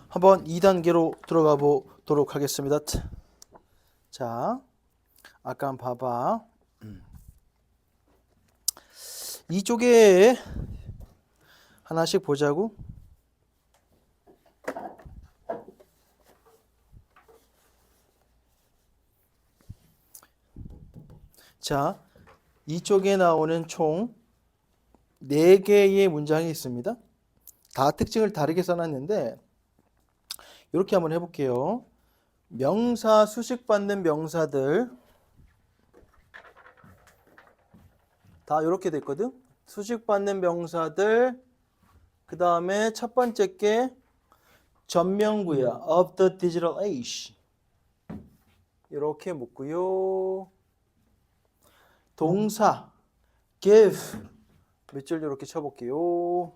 한번 2단계로 들어가 보도록 하겠습니다. 자, 아까 한번 봐봐. 이쪽에 하나씩 보자고. 자, 이쪽에 나오는 총 4개의 문장이 있습니다. 다 특징을 다르게 써놨는데 이렇게 한번 해볼게요. 명사, 수식받는 명사들 다 이렇게 됐거든. 수식받는 명사들 그 다음에 첫 번째 게 전명구야. of the digital age 이렇게 묻고요. 동사 give 밑줄 이렇게 쳐볼게요.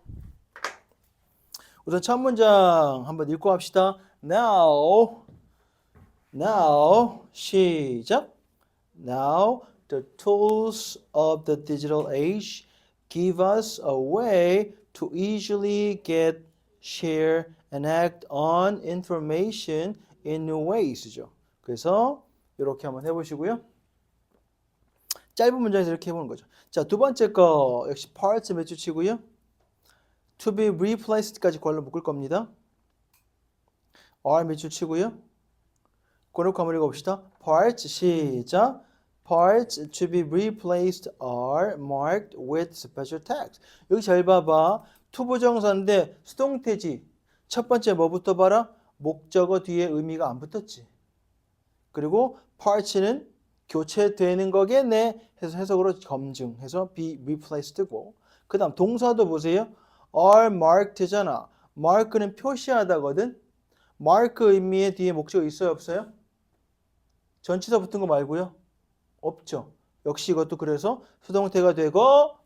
우선 첫 문장 한번 읽고 합시다. Now 시작. Now the tools of the digital age give us a way to easily get, share, and act on information in new ways죠. 그래서 이렇게 한번 해보시고요. 짧은 문장에서 이렇게 해보는 거죠. 자, 두 번째 거 역시 parts 몇 줄 치고요. To be replaced까지 관로 묶을 겁니다. are 몇 줄 치고요. 그놓고 한번 읽어봅시다. Parts 시작. Parts to be replaced are marked with special tags. 여기 잘 봐봐. 투부정사인데 수동태지. 첫 번째 뭐부터 봐라? 목적어 뒤에 의미가 안 붙었지. 그리고 parts는 교체되는 거겠네 해서 해석으로 검증해서 be replaced고, 그 다음 동사도 보세요. are marked잖아. mark는 표시하다거든. mark 의미의 뒤에 목적어 있어요 없어요? 전치사 붙은 거 말고요. 없죠. 역시 이것도 그래서 수동태가 되고,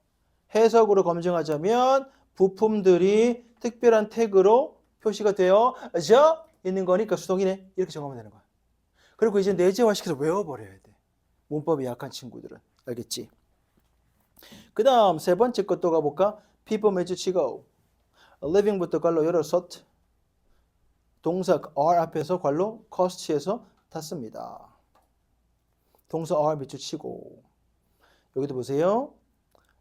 해석으로 검증하자면 부품들이 특별한 태그로 표시가 되어져 있는 거니까 수동이네. 이렇게 정하면 되는 거야. 그리고 이제 내재화시켜서 외워버려야 돼. 문법이 약한 친구들은. 알겠지? 그 다음 세 번째 것도 가볼까? people 매주 치고 living부터 관로 열어서 동사 are 앞에서 관로 cost에서 탔습니다. 동사 are 밑줄 치고 여기도 보세요.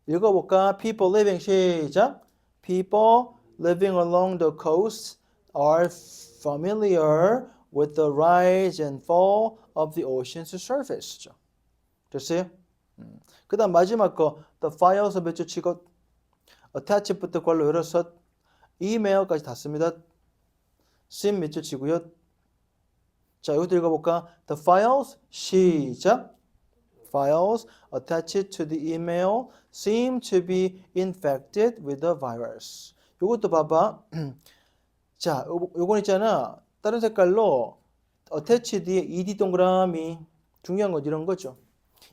읽어볼까? people living 시작. people living along the coast are familiar with the rise and fall of the ocean's surface. 됐어요? 그 다음 마지막 거 the files 몇 줄 치고 attach부터 관로 열어서 이메일까지 닿습니다. sim 몇 줄 치고요. 자, 이것도 읽어볼까? The files 시작. Files attached to the email seem to be infected with the virus. 이것도 봐봐. 자, 요건 있잖아. 다른 색깔로 attach 뒤에 ed 동그라미. 중요한 건 이런 거죠.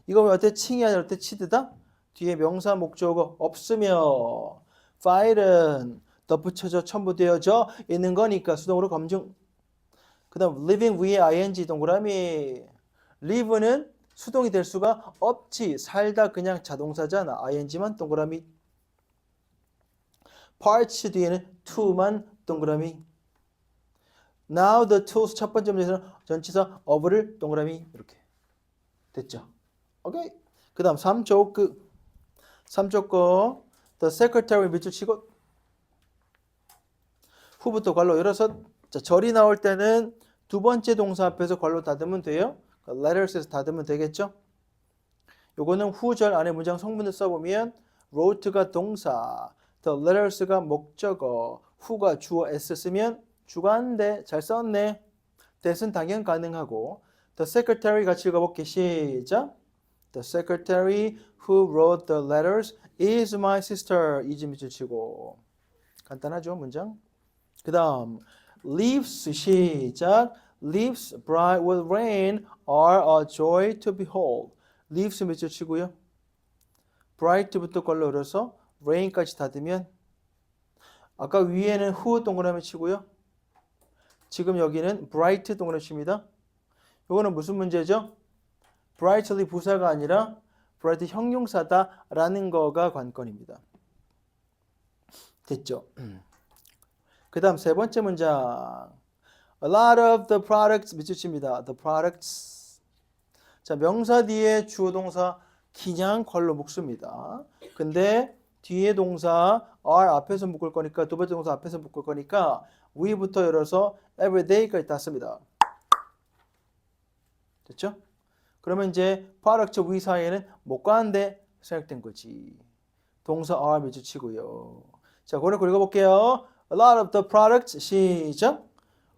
이거 왜 attaching이 아니라 attached다? 뒤에 명사 목적어 없으며 파일은 덧붙여져 첨부되어져 있는 거니까 수동으로 검증. 그 다음 living 위에 ing 동그라미. live는 수동이 될 수가 없지. 살다 그냥 자동사잖아. ing만 동그라미. parts 뒤에는 to만 동그라미. now the tools 첫 번째 문제에서는 전치사 of를 동그라미. 이렇게 됐죠. 오케이. 그 다음 3조 거 the secretary 밑줄 치고 후부터 괄호 열어서. 자, 절이 나올 때는 두 번째 동사 앞에서 괄호 닫으면 돼요. letters에서 닫으면 되겠죠. 요거는 후절 안에 문장 성분을 써보면 wrote가 동사, the letters가 목적어, who가 주어 s 쓰면 주관대. 잘 썼네. that은 당연 가능하고. the secretary 같이 읽어볼게. 시작. The secretary who wrote the letters is my sister. 이즈 밑줄 치고. 간단하죠 문장. 그 다음 leaves 시작. leaves bright with rain are a joy to behold. leaves 밑줄 치고요. bright부터 걸로 열어서 rain까지 닫으면 아까 위에는 who 동그라미 치고요. 지금 여기는 bright 동그라미 칩니다. 이거는 무슨 문제죠? brightly 부사가 아니라 bright 형용사다라는 거가 관건입니다. 됐죠? 그 다음 세 번째 문장 A lot of the products 밑줄칩니다. The products. 자, 명사 뒤에 주어 동사 그냥 걸로 묶습니다. 근데 뒤에 동사 are 앞에서 묶을 거니까 두 번째 동사 앞에서 묶을 거니까 we부터 열어서 everyday까지 다 씁니다. 됐죠? 그러면 이제 product we 사이에는 못 가는데 생략된 거지. 동사 are 밑줄치고요. 자, 그걸 읽어볼게요. A lot of the products 시작.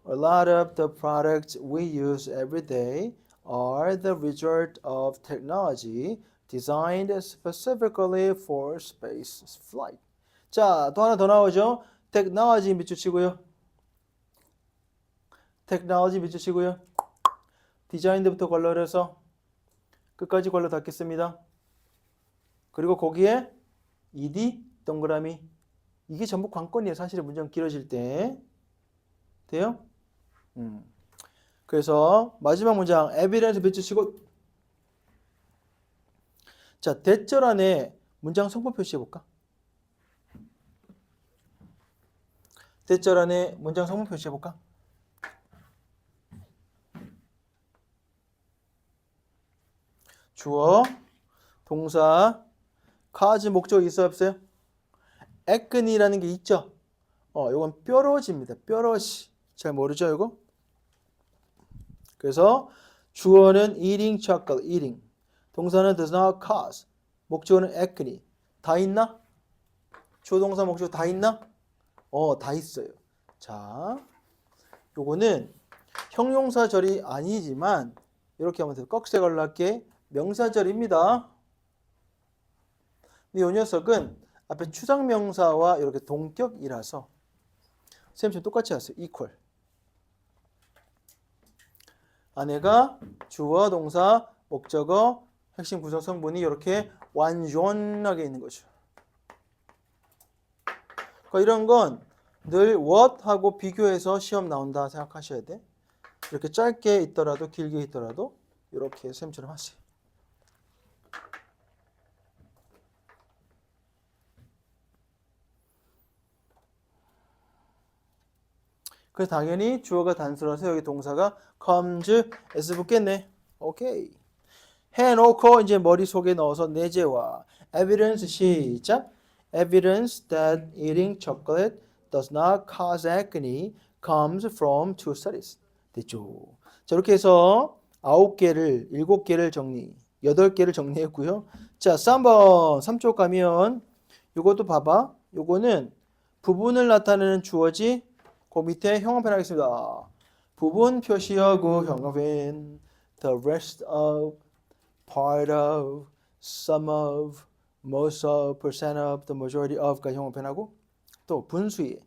A lot of the products we use every day are the result of technology designed specifically for space flight. 자, 또 하나 더 나오죠. technology 밑줄 치고요. technology 밑줄 치고요. designed부터 걸러려서 끝까지 걸러 닫겠습니다. 그리고 거기에 ed 동그라미 이게 전부 관건이에요. 사실은 문장 길어질 때. 돼요? 그래서 마지막 문장 evidence 밑줄 치고 자, 대절 안에 문장 성분 표시해 볼까? 대절 안에 문장 성분 표시해 볼까? 주어, 동사, cause 목적 있어요, 없어요? acne라는 게 있죠? 이건 뾰루지입니다. 뾰루지. 잘 모르죠, 이거? 그래서 주어는 eating chocolate, eating. 동사는 does not cause. 목적어는 acne. 다 있나? 주어, 동사, 목적 다 있나? 다 있어요. 자, 요거는 형용사절이 아니지만 이렇게 하면 돼요. 꺽쇠 걸락게 명사절입니다. 근데 이 녀석은 앞에 추상명사와 이렇게 동격이라서 선생님 똑같이 하세요. equal. 안에가 주어, 동사, 목적어, 핵심 구성 성분이 이렇게 완전하게 있는 거죠. 그러니까 이런 건 늘 what하고 비교해서 시험 나온다 생각하셔야 돼. 이렇게 짧게 있더라도 길게 있더라도 이렇게 선생님처럼 하세요. 그래서 당연히 주어가 단수라서 여기 동사가 comes s 붙겠네. 오케이. 해놓고 이제 머릿속에 넣어서 내재와 evidence 시작. Evidence that eating chocolate does not cause acne comes from two studies. 됐죠. 자, 이렇게 해서 9개를 7개를 정리 8개를 정리했고요. 자, 3번 3쪽 가면 요것도 봐봐. 요거는 부분을 나타내는 주어지. 그 밑에 형용편 하겠습니다. 부분 표시하고 형용편 the rest of, part of, some of, most of, percent of, the majority of까지 형용편하고 또 분수에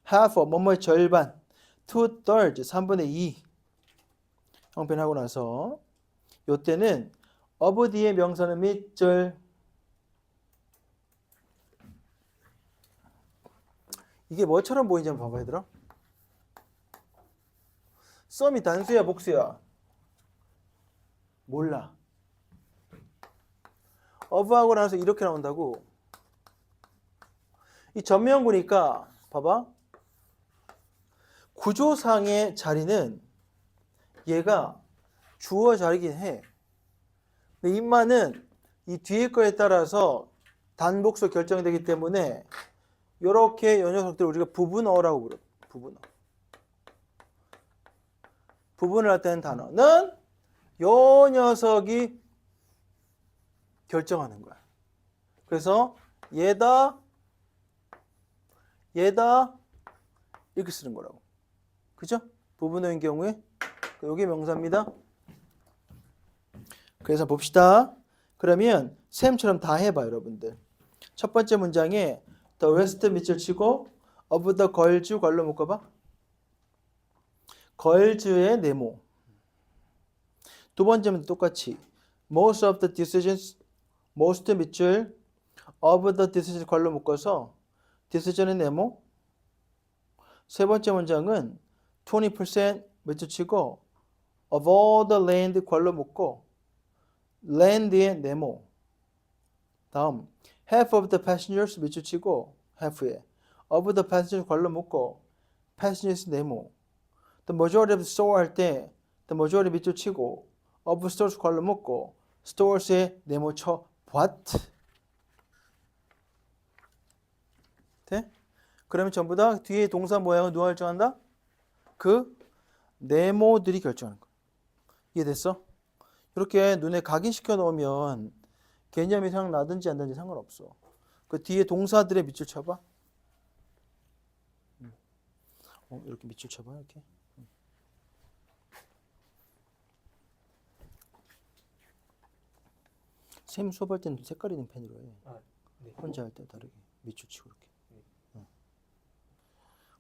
half of, 뭐뭐의 절반, 2/3, 3분의 2 형용편하고 나서 요때는 of 뒤에 명사는 밑줄 이게 뭐처럼 보이는지 한번 봐봐 얘들아. 썸이 단수야 복수야? 몰라. of하고 나서 이렇게 나온다고. 이 전면구니까 봐봐. 구조상의 자리는 얘가 주어 자리긴 해. 근데 인마는 이 뒤에 거에 따라서 단복수 결정되기 때문에 이렇게 이 녀석들을 우리가 부분어라고 부르. 부분어. 부분을 나타내는 단어는 요 녀석이 결정하는 거야. 그래서 얘다 이렇게 쓰는 거라고. 그죠? 부분어인 경우에 여기 명사입니다. 그래서 봅시다. 그러면 쌤처럼 다 해봐 여러분들. 첫 번째 문장에 the rest 밑줄 치고 of the 걸주 걸로 묶어봐. 걸즈의 네모. 두 번째는 똑같이 most of the decisions, most 밑줄 of the decisions 걸로 묶어서 decision의 네모. 세 번째 문장은 20% 밑줄 치고 of all the land 걸로 묶고 land의 네모. 다음 half of the passengers 밑줄 치고 half에 of the passengers 걸로 묶고 passengers 네모. The majority of the store 할 때 the majority 밑줄 치고 of stores 괄호 묶고 stores에 네모 쳐 what? 돼? 그러면 전부 다 뒤에 동사 모양은 누가 결정한다? 그 네모들이 결정하는 거야. 이해됐어? 이렇게 눈에 각인시켜 놓으면 개념이 생각나든지 안 나든지 상관없어. 그 뒤에 동사들의 밑줄 쳐봐. 이렇게 밑줄 쳐봐. 이렇게. 쌤 수업할 때는 색깔 있는 펜으로 해. 네. 혼자 할 때 다르게 밑줄 치고 이렇게.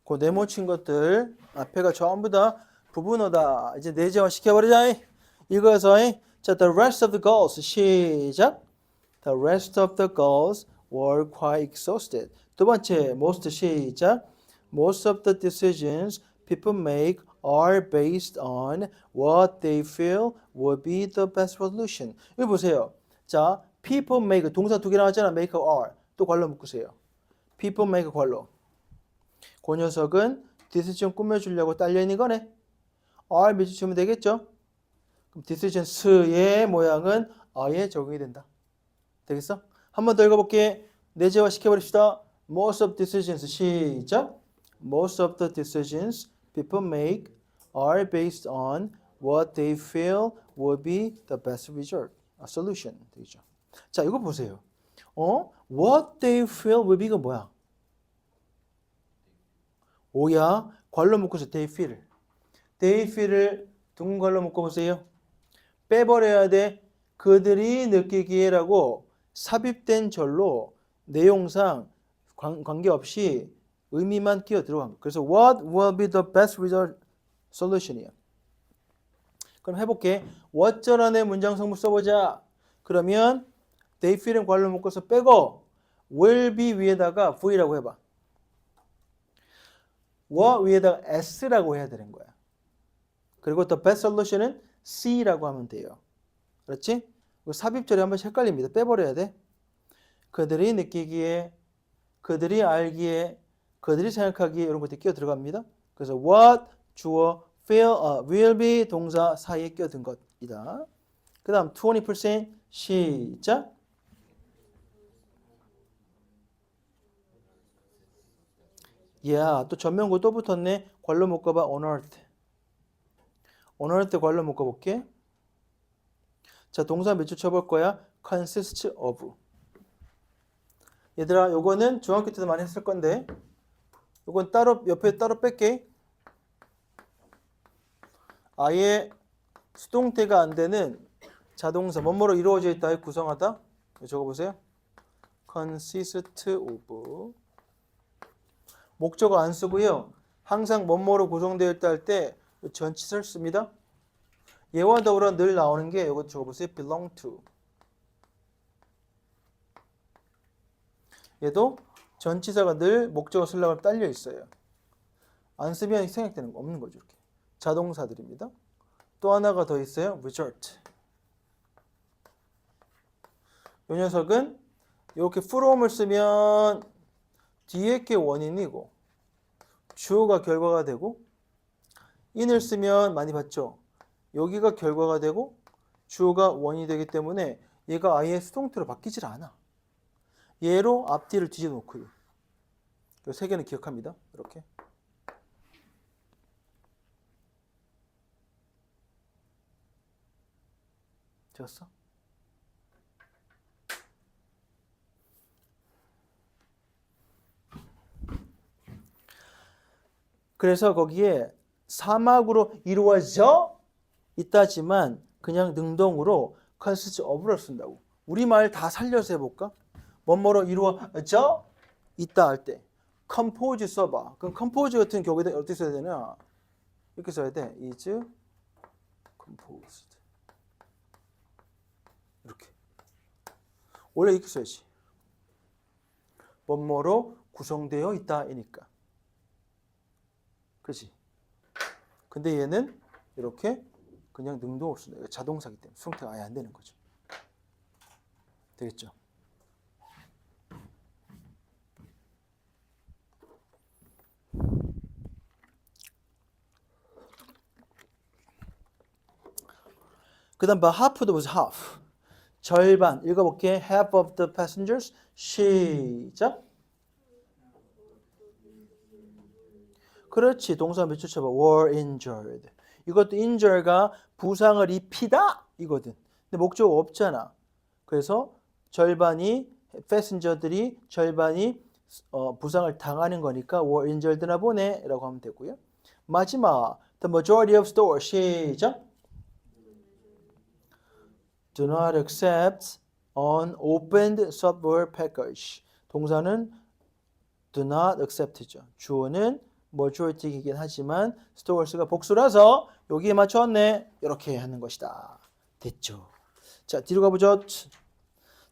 그 네모 친 것들 앞에가 전부 다 부분어다. 이제 내재화 시켜버리자. 이거에서 자, the rest of the girls 시작. The rest of the girls were quite exhausted. 두 번째 most 시작. Most of the decisions people make are based on what they feel would be the best solution. 여기 보세요. 자, people make 동사 두 개 나왔잖아. make are. 또 괄호 묶으세요. people make 괄호. 그 녀석은 decision 꾸며주려고 딸려있는 거네. are 밑줄 치면 되겠죠? 그럼 decisions의 모양은 are에 적용이 된다. 되겠어? 한 번 더 읽어볼게. 내재화 시켜버립시다. Most of decisions 시작. Most of the decisions people make are based on what they feel would be the best result, a solution. 되겠죠? 자, 이거 보세요. What they feel would be 가 뭐야? 오야 괄호 묶어서 they feel. they feel을 둥근 괄호 묶어보세요. 빼버려야 돼. 그들이 느끼기에라고 삽입된 절로 내용상 관계없이 의미만 끼어 들어간 거. 그래서 what will be the best result solution이야. 그럼 해볼게. what 전환의 문장 성분 써보자. 그러면 they feel은 괄호 묶어서 빼고 will be 위에다가 v라고 해봐. what 위에다가 s라고 해야 되는 거야. 그리고 the best solution은 c라고 하면 돼요. 그렇지? 삽입절이 한 번씩 헷갈립니다. 빼버려야 돼. 그들이 느끼기에, 그들이 알기에, 그들이 생각하기에 이런 것들이 끼어 들어갑니다. 그래서 what, 주어, feel, will be 동사 사이에 끼어든 것이다. 그 다음 20% 시작. 또 전면구 또 붙었네. 괄호 묶어봐. unearthed. unearthed 괄호 묶어볼게. 자, 동사 몇 줄 쳐볼 거야? consists of. 얘들아, 요거는 중학교 때도 많이 했을 건데 요건 따로 옆에 따로 뺄게. 아예 수동태가 안 되는 자동사 뭐뭐로 이루어져 있다. 구성하다. 적어보세요. consist of. 목적어 안 쓰고요. 항상 뭐뭐로 구성되어 있다 할 때 전치사를 씁니다. 얘와 더불어 늘 나오는 게 이거 적어보세요. belong to. 얘도 전치사가 늘 목적어 쓰려고 딸려 있어요. 안 쓰면 생략되는 거 없는 거죠. 이렇게. 자동사들입니다. 또 하나가 더 있어요. result. 이 녀석은 이렇게 from을 쓰면 뒤에 게 원인이고 주어가 결과가 되고 in을 쓰면 많이 봤죠. 여기가 결과가 되고 주어가 원인이 되기 때문에 얘가 아예 수동태로 바뀌질 않아. 얘로 앞뒤를 뒤집어 놓고요. 이 세 개는 기억합니다. 이렇게. 되었어? 그래서 거기에 사막으로 이루어져 있다지만 그냥 능동으로 consists of를 쓴다고. 우리말 다 살려서 해볼까? 뭐뭐로 이루어져 있다 할 때 compose 써봐. 그럼 compose 같은 경우에 어떻게 써야 되냐? 이렇게 써야 돼. is composed. 이렇게. 원래 이렇게 써야지. 뭐뭐로 구성되어 있다이니까. 그렇지? 근데 얘는 이렇게 그냥 능동으로 쓴다. 자동사기 때문에 수동태가 아예 안 되는 거죠. 되겠죠? 그 다음 but half도 was half. 절반. 읽어볼게. Half of the passengers. 시작. 그렇지. 동사 밑줄 쳐봐. were injured. 이것도 injure가 부상을 입히다 이거든. 근데 목적 없잖아. 그래서 절반이 패신저들이 절반이 부상을 당하는 거니까 were injured나 보네 라고 하면 되고요. 마지막 the majority of stores. 시작. do not accept unopened software package. 동사는 do not accept죠. 주어는 majority이긴 하지만 stores가 복수라서 여기에 맞췄네. 이렇게 하는 것이다. 됐죠. 자, 뒤로 가보죠.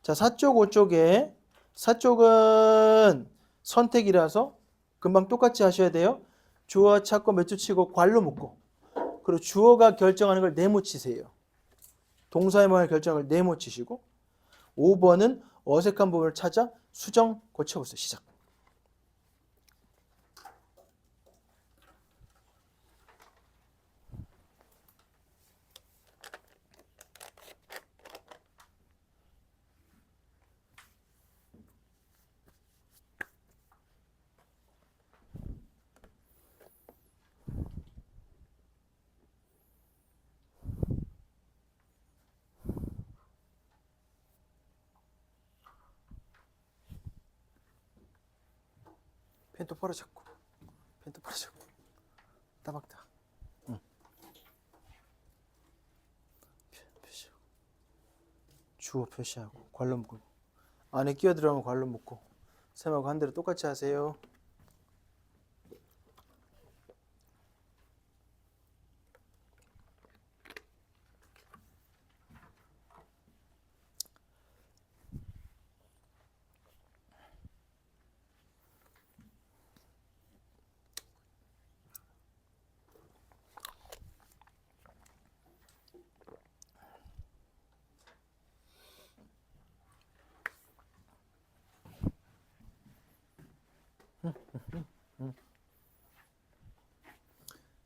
자, 4쪽, 5쪽에 4쪽은 선택이라서 금방 똑같이 하셔야 돼요. 주어 찾고 몇 줄 치고 괄로 묶고 그리고 주어가 결정하는 걸 네모치세요. 동사의 모양을 결정하는 걸 네모치시고 5번은 어색한 부분을 찾아 수정 고쳐보세요. 시작. 펜 똑바로 잡고 펜 똑바로 잡고 따박따 응. 표시하고 주어 표시하고 괄로 묶고 안에 끼어 들어가면 괄로 묶고 쌤하고 한 대로 똑같이 하세요.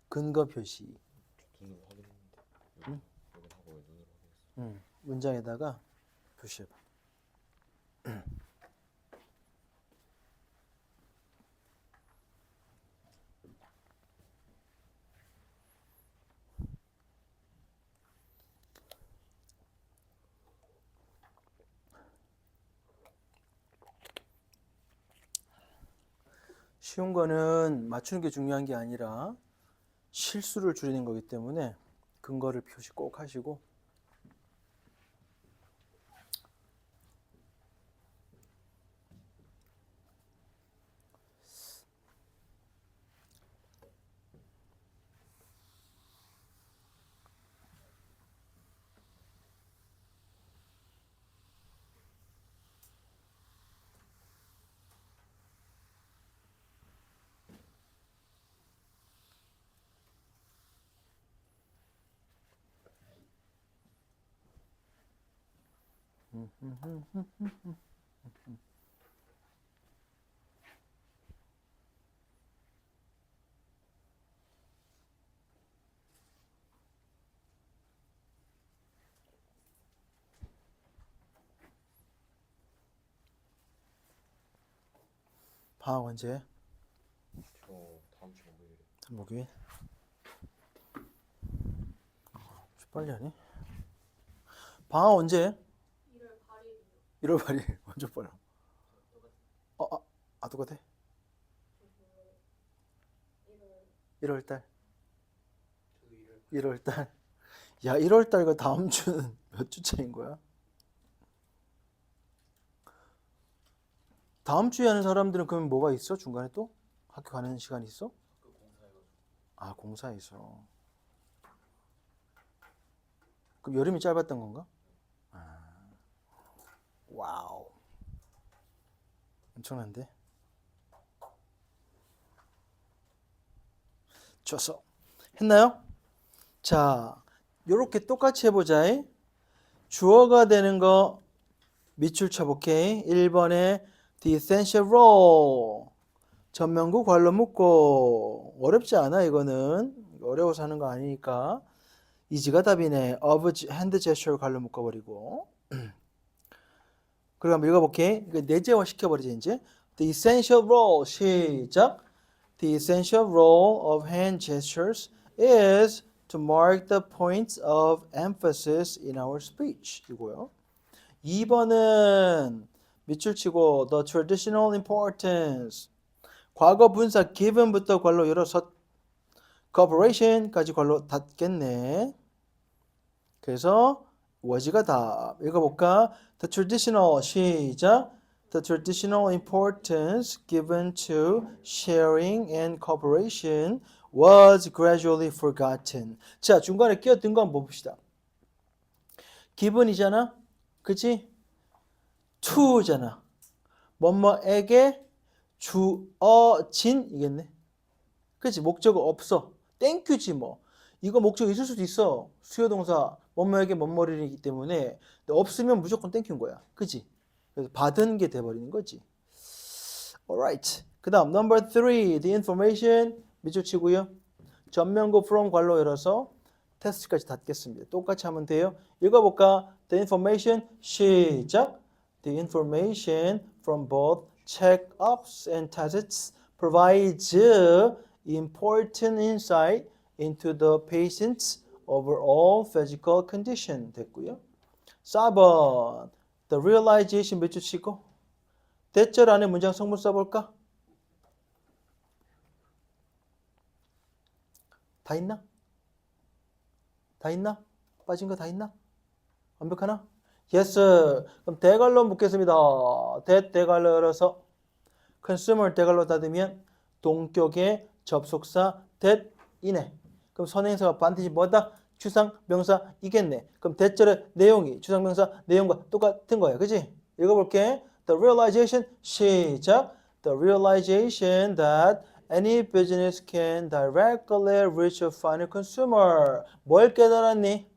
근거 표시. 눈으로 확인했는데 응? 확인하고 왜 눈으로 확인했어? 문장에다가 표시해봐. 쉬운 거는 맞추는 게 중요한 게 아니라 실수를 줄이는 거기 때문에 근거를 표시 꼭 하시고 방학 언제? 저 다음 주 목요일에 목요일? 빨리 하니? 방학 언제? 1월 8일. 완전 빨라. 똑같아? 1월 달. 1월 달. 야, 1월 달과 다음 주는 몇 주 차인 거야? 다음 주에 하는 사람들은 그럼 뭐가 있어? 중간에 또? 학교 가는 시간이 있어? 아, 공사에서. 그럼 여름이 짧았던 건가? 와우. 엄청난데? 좋았어. 했나요? 자, 요렇게 똑같이 해보자. 주어가 되는 거 밑줄 쳐볼게. 1번에 the essential role. 전면구 괄로 묶고 어렵지 않아 이거는. 어려워서 하는 거 아니니까. is가 답이네. of hand gesture 갈로 묶어버리고. 그리고 한번 읽어볼게. 내재화 시켜버리자 이제. The essential role 시작. The essential role of hand gestures is to mark the points of emphasis in our speech. 이거요. 2번은 밑줄 치고 the traditional importance. 과거 분사 given부터 괄호 열어서 cooperation까지 괄호 닫겠네. 그래서 was가 답. 읽어볼까? The traditional 시작. The traditional importance given to sharing and cooperation was gradually forgotten. 자, 중간에 끼어든 거 한번 봅시다. given이잖아. 그치? to잖아. 뭐뭐에게 주어진이겠네. 그치? 목적어 없어. 땡큐지 뭐. 이거 목적어 있을 수도 있어. 수요동사 뭐뭐에게 뭐뭐이기 때문에 없으면 무조건 땡큐인 거야. 그치? 그래서 받은 게 돼버리는 거지. Alright. 그 다음 number 3. The information 밑줄 치고요. 전면고 from 괄호 열어서 테스트까지 닫겠습니다. 똑같이 하면 돼요. 읽어볼까? The information 시작. The information from both check-ups and tests provides important insight into the patient's overall physical condition. 됐고요. 4번 The realization 몇 줄 치고 대절 안에 문장 성분 써볼까? 다 있나? 다 있나? 빠진 거 다 있나? 완벽하나? Yes. 그럼 대괄호 묻겠습니다. 대괄호 열어서 consumer 대괄호 닫으면 동격의 접속사 that이네. 그럼 선행사가 반드시 뭐다? 추상 명사 이겠네. 그럼 대절의 내용이 추상 명사 내용과 똑같은 거야. 그지? 읽어볼게. The realization 시작. The realization that any business can directly reach a final consumer. 뭘 깨달았니?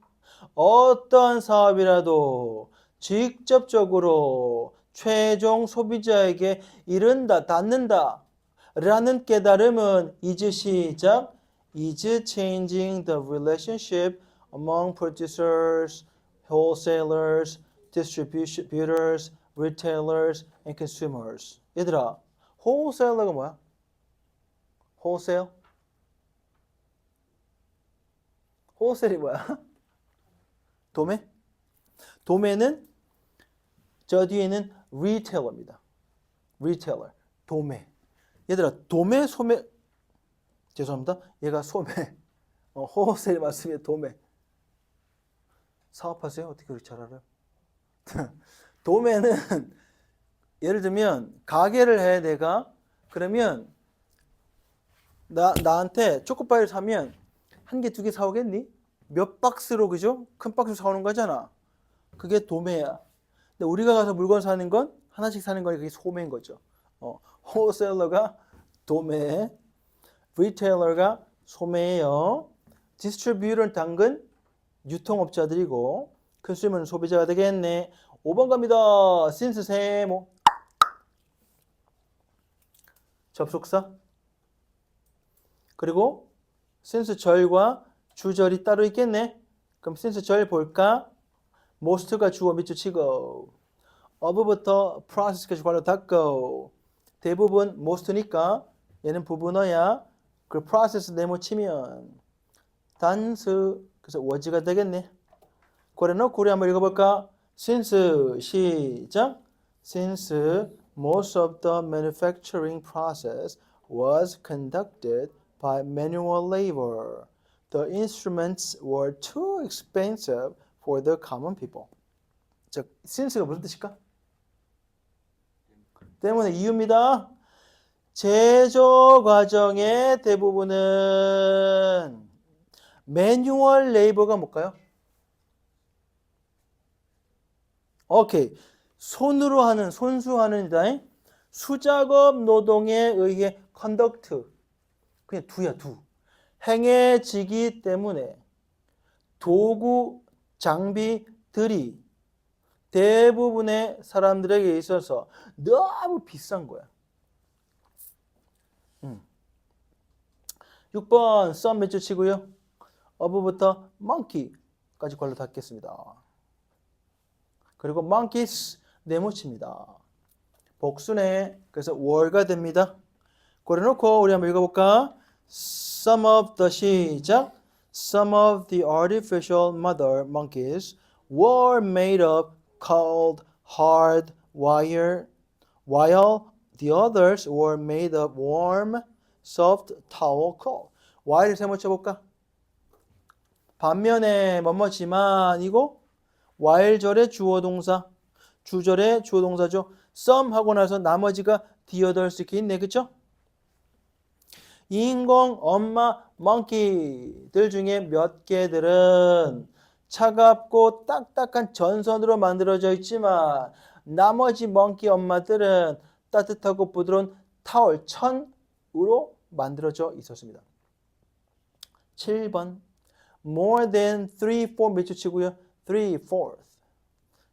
어떠한 사업이라도 직접적으로 최종 소비자에게 이른다, 닿는다 라는 깨달음은 is 시작 is changing the relationship among producers, wholesalers, distributors, retailers, and consumers. 얘들아, wholesaler가 뭐야? wholesale? wholesal이 뭐야? 도매? 도매는 저 뒤에는 retailer입니다. retailer, 도매. 얘들아, 도매, 소매, 죄송합니다. 얘가 소매. wholesale 말씀에 도매. 사업하세요? 어떻게 그렇게 잘 알아요? 도매는 예를 들면 가게를 해 내가. 그러면 나한테 초코파이를 사면 한 개, 두 개 사오겠니? 몇 박스로, 그죠? 큰 박스 사오는 거잖아. 그게 도매야. 근데 우리가 가서 물건 사는 건 하나씩 사는 거니까 그게 소매인 거죠. wholesaler가 도매, retailer가 소매예요. distributor는 당근, 유통업자들이고, consumer는 소비자가 되겠네. 5번 갑니다. since 세모. 접속사. 그리고 since 절과 주절이 따로 있겠네. 그럼 since 절 볼까? most가 주어 밑줄 치고 of부터 process까지 괄호 닫고 대부분 most니까 얘는 부분어야. 그 process 네모 치면 단수 그래서 was가 되겠네. 고래 넣고 우리 한번 읽어볼까? since 시작. since most of the manufacturing process was conducted by manual labor, the instruments were too expensive for the common people. 자, since가 무슨 뜻일까? 때문에 이유입니다. 제조 과정의 대부분은 매뉴얼 레이버가 뭘까요? 오케이. 손으로 하는, 손수하는이다. 수작업 노동에 의해 conduct. 그냥 두야, 두. 행해지기 때문에 도구, 장비들이 대부분의 사람들에게 있어서 너무 비싼 거야. 6번 썸 몇 줄 치고요. of부터 monkey까지 걸로 닫겠습니다. 그리고 monkeys 네모칩니다. 복수네. 그래서 were가 됩니다. 그래놓고 우리 한번 읽어볼까? Some of the 시작. Some of the artificial mother monkeys were made of cold, hard wire, while the others were made of warm, soft towel cloth. While을 세모 쳐볼까? 반면에 뭐뭐지만 이거 while절의 주어 동사, 주절의 주어 동사죠. some 하고 나서 나머지가 the others 이렇게 있네, 그쵸? 인공 엄마 monkey들 중에 몇 개들은 차갑고 딱딱한 전선으로 만들어져 있지만 나머지 monkey 엄마들은 따뜻하고 부드러운 타월, 천으로 만들어져 있었습니다. 7번 more than 3/4 몇 주 치고요. 3/4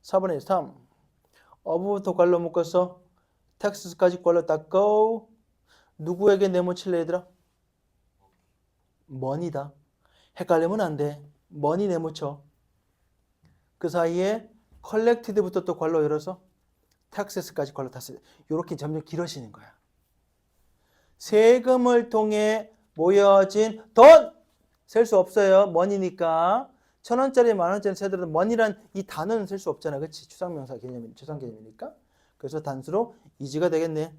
4번에 3 어부부터 괄로 묶어서 텍스트까지 괄로 닦고 누구에게 네모칠래 얘들아? money다. 헷갈리면 안 돼. money 네모쳐. 그 사이에 collected부터 또 괄로 열어서 taxes까지 괄로 닫습니다 이렇게 점점 길어지는 거야. 세금을 통해 모여진 돈! 셀 수 없어요. money니까. 1,000원짜리, 10,000원짜리 세더라도 money란 이 단어는 셀 수 없잖아. 그치? 추상명사 개념이, 추상 개념이니까. 그래서 단수로 이지가 되겠네.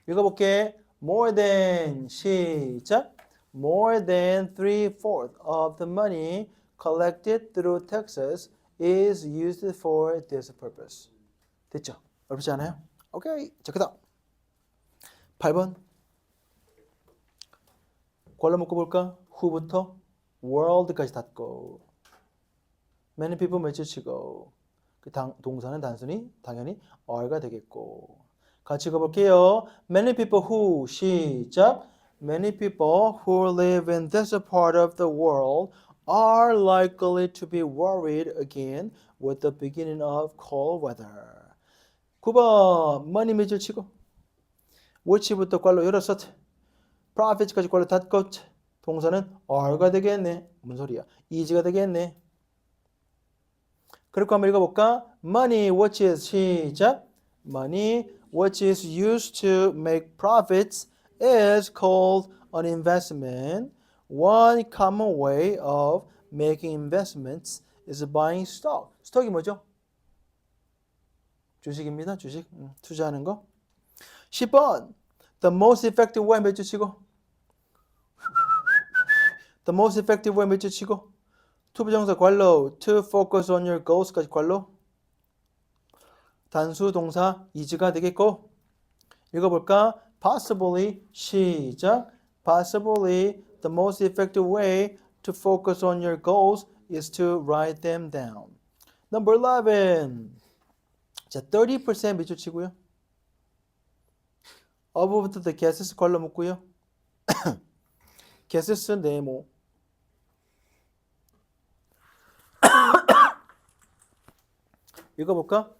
읽어볼게. more than 시작. more than 3/4 of the money collected through taxes is used for this purpose. 됐죠? 어렵지 않아요? 오케이. 자, 그 다음 8번 괄호 묶어볼까? who부터 world까지 닫고 many people 맺혀치고 그 동사는 단순히 당연히 are가 되겠고 같이 읽어볼게요. Many people who 시작. Many people who live in this part of the world are likely to be worried again with the beginning of cold weather. 9번 money 밑줄 치고 which부터 괄로 열어서 profit까지 괄로 닫고 동사는 are가 되겠네. 무슨 소리야? is가 되겠네. 그리고 한번 읽어볼까? Money which is 시작. Money which is used to make profits is called an investment. One common way of making investments is buying stock. 스톡이 뭐죠? 주식입니다. 주식. 투자하는 거. 10번. The most effective way 몇 줄 치고? The most effective way 몇 줄 치고? 투부정사 괄로 to focus on your goals까지 괄로 단수 동사 is가 되겠고 읽어볼까? Possibly 시작. Possibly the most effective way to focus on your goals is to write them down. Number 11. 자, 30% 밑줄 치고요. of부터 the guesses 괄로 묶고요. guesses 네모. 읽어볼까?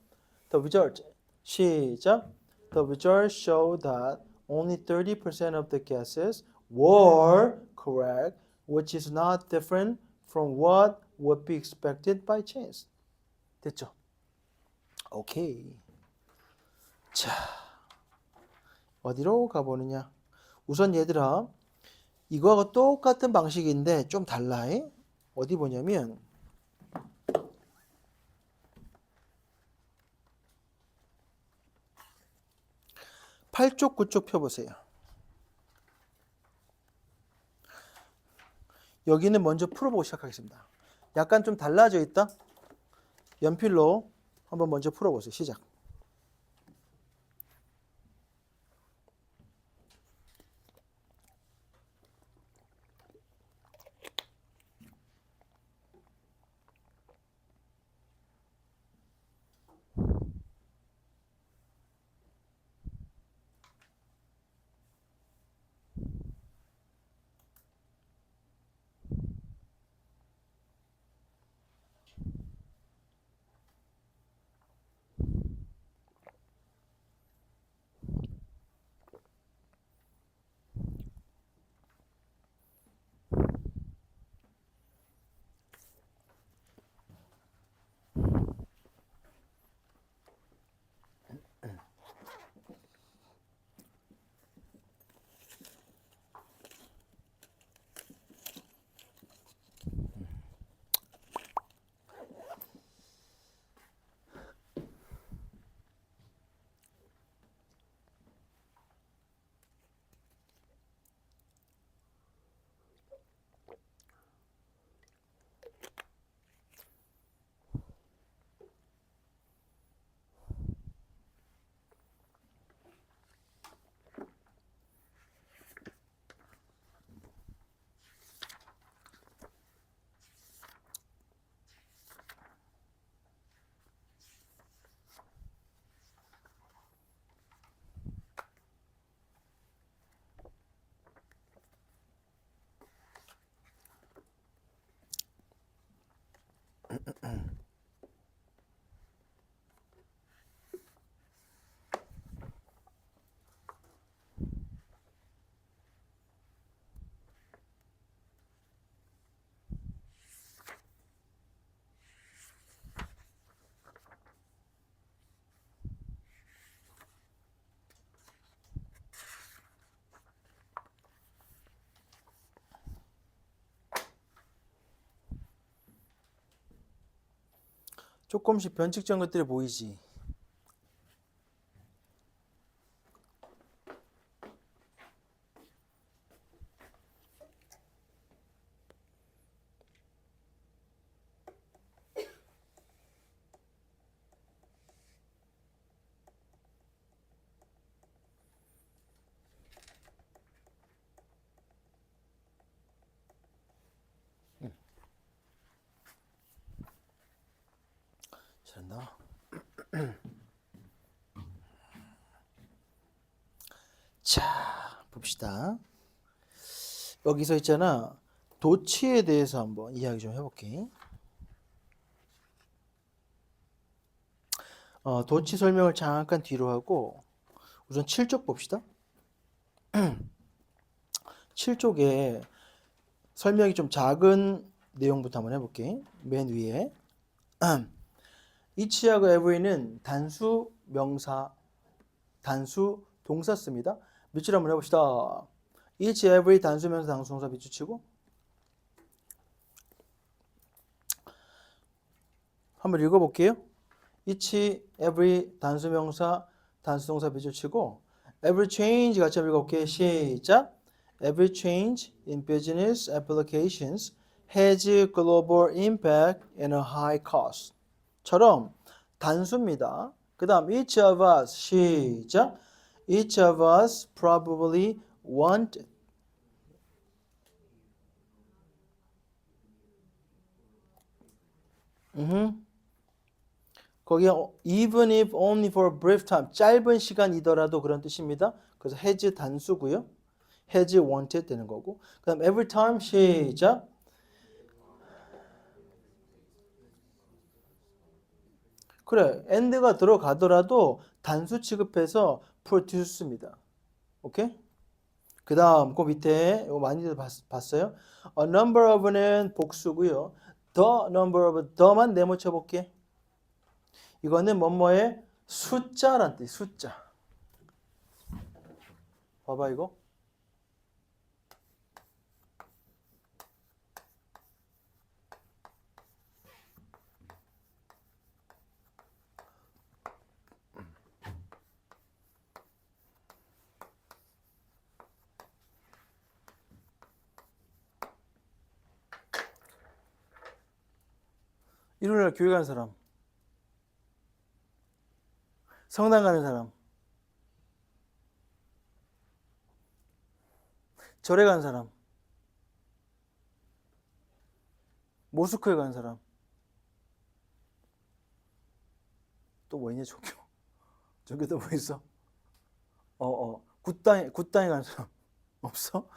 The result 시작. The results show that only 30% of the guesses were correct, which is not different from what would be expected by chance. 됐죠? 오케이. 자, 어디로 가보느냐? 우선 얘들아, 이거하고 똑같은 방식인데 좀 달라. 어디 보냐면 8쪽, 9쪽 펴보세요. 여기는 먼저 풀어보고 시작하겠습니다. 약간 좀 달라져 있다. 연필로 한번 먼저 풀어보세요. 시작. 조금씩 변칙적인 것들이 보이지. 잘한다. 자, 봅시다. 여기서 있잖아. 도치에 대해서 한번 이야기 좀 해볼게. 도치 설명을 잠깐 뒤로 하고 우선 7쪽 봅시다. 7쪽에 설명이 좀 작은 내용부터 한번 해볼게. 맨 위에 each하고 every는 단수 명사, 단수 동사 씁니다. 밑줄 한번 해봅시다. each, every 단수 명사, 단수 동사 밑줄 치고 한번 읽어볼게요. each, every 단수 명사, 단수 동사 밑줄 치고 every change 같이 한번 읽어볼게요. 시작. Every change in business applications has global impact and a high cost. 처럼 단수입니다. 그 다음 each of us 시작. Each of us probably want 거기에 even if only for a brief time 짧은 시간이더라도 그런 뜻입니다. 그래서 has 단수고요. has wanted 되는 거고. 그 다음 every time 시작. 그래 and가 들어가더라도 단수 취급해서 produce입니다. 오케이? 그 다음 그 밑에 이거 많이들 봤어요? A number of는 복수고요. The number of the만 네모 쳐볼게. 이거는 뭐뭐의 숫자란 뜻. 숫자. 봐봐 이거. 일요일날 교회 가는 사람, 성당 가는 사람, 절에 가는 사람, 모스크에 가는 사람, 또 뭐 있냐 종교? 종교 또 뭐 있어? 굿당에 가는 사람 없어?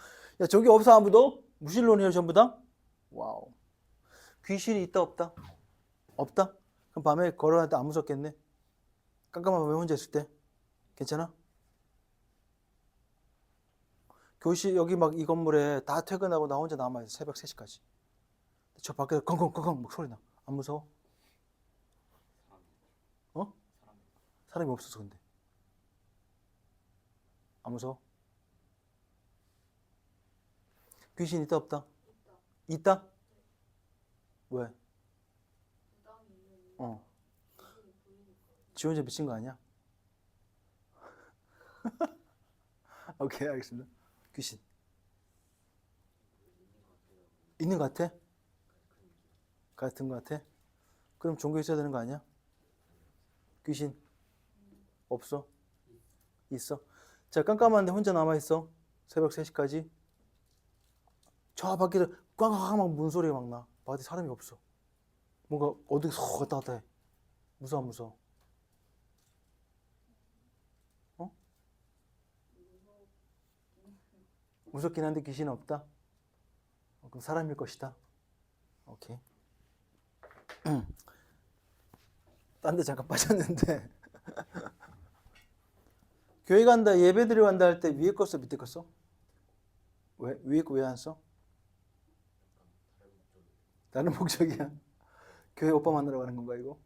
야 저기 없어 아무도? 무신론이에요 전부 다? 와우. 귀신이 있다 없다? 없다? 그럼 밤에 걸어갈 때 안 무섭겠네? 깜깜한 밤에 혼자 있을 때 괜찮아? 교실 여기 막 이 건물에 다 퇴근하고 나 혼자 남아있어 새벽 3시까지 저 밖에서 컹컹컹컹 막 소리 나 안 무서워? 어? 사람이 없어서 근데 안 무서워? 귀신 있다 없다? 있다? 왜? 지 혼자 미친 거 아니야? 오케이 알겠습니다. 귀신 있는 거 같아? 같은 거 같아? 그럼 종교 있어야 되는 거 아니야? 귀신 없어? 있어? 자 깜깜한데 혼자 남아있어 새벽 3시까지 저 밖에서 꽝꽝 막 문소리가 막 나. 밖에 사람이 없어. 뭔가 어디 쏙 갔다 갔다 해. 무서워 안 무서워? 어? 무섭긴 한데 귀신은 없다? 그럼 사람일 것이다. 오케이. 딴 데 잠깐 빠졌는데 교회 간다 예배 드리러 간다 할 때 위에 거 써 밑에 거 써? 왜? 위에 거 왜 안 써? 다른 목적이야. 교회 오빠 만나러 가는 건가 이거?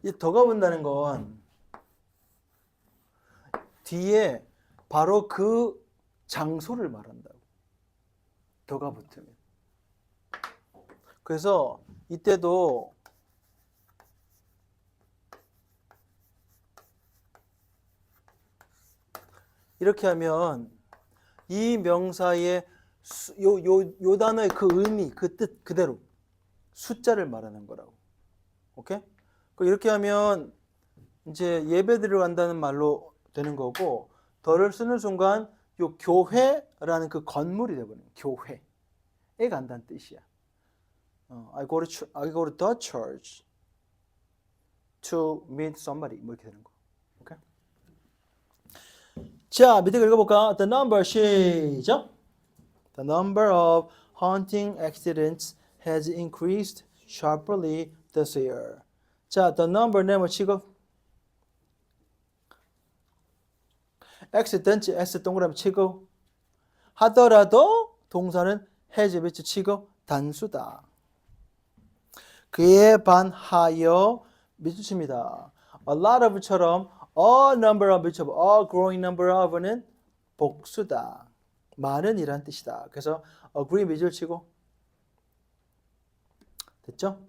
이 더 가본다는 건 뒤에 바로 그 장소를 말한다고. 더가 붙으면. 그래서 이때도 이렇게 하면 이 명사의 요 단어의 그 의미, 그 뜻 그대로 숫자를 말하는 거라고. 오케이? 이렇게 하면 이제 예배 드려간다는 말로 되는 거고, 더를 쓰는 순간 요 교회라는 그 건물이 되버리는 교회에 간다는 뜻이야. I go to the church to meet somebody 뭐 이렇게 되는 거. 오케이? 자, 밑에 읽어볼까? The number 시작. The number of hunting accidents has increased sharply this year. 자, the number 네모 치고 accident S 동그라미 치고 하더라도 동사는 has 밑줄 치고 단수다. 그에 반하여 밑줄 칩니다. A lot of처럼 a number of 밑줄 a growing number of는 복수다. 많은 이란 뜻이다. 그래서 agree 밑줄 치고 됐죠?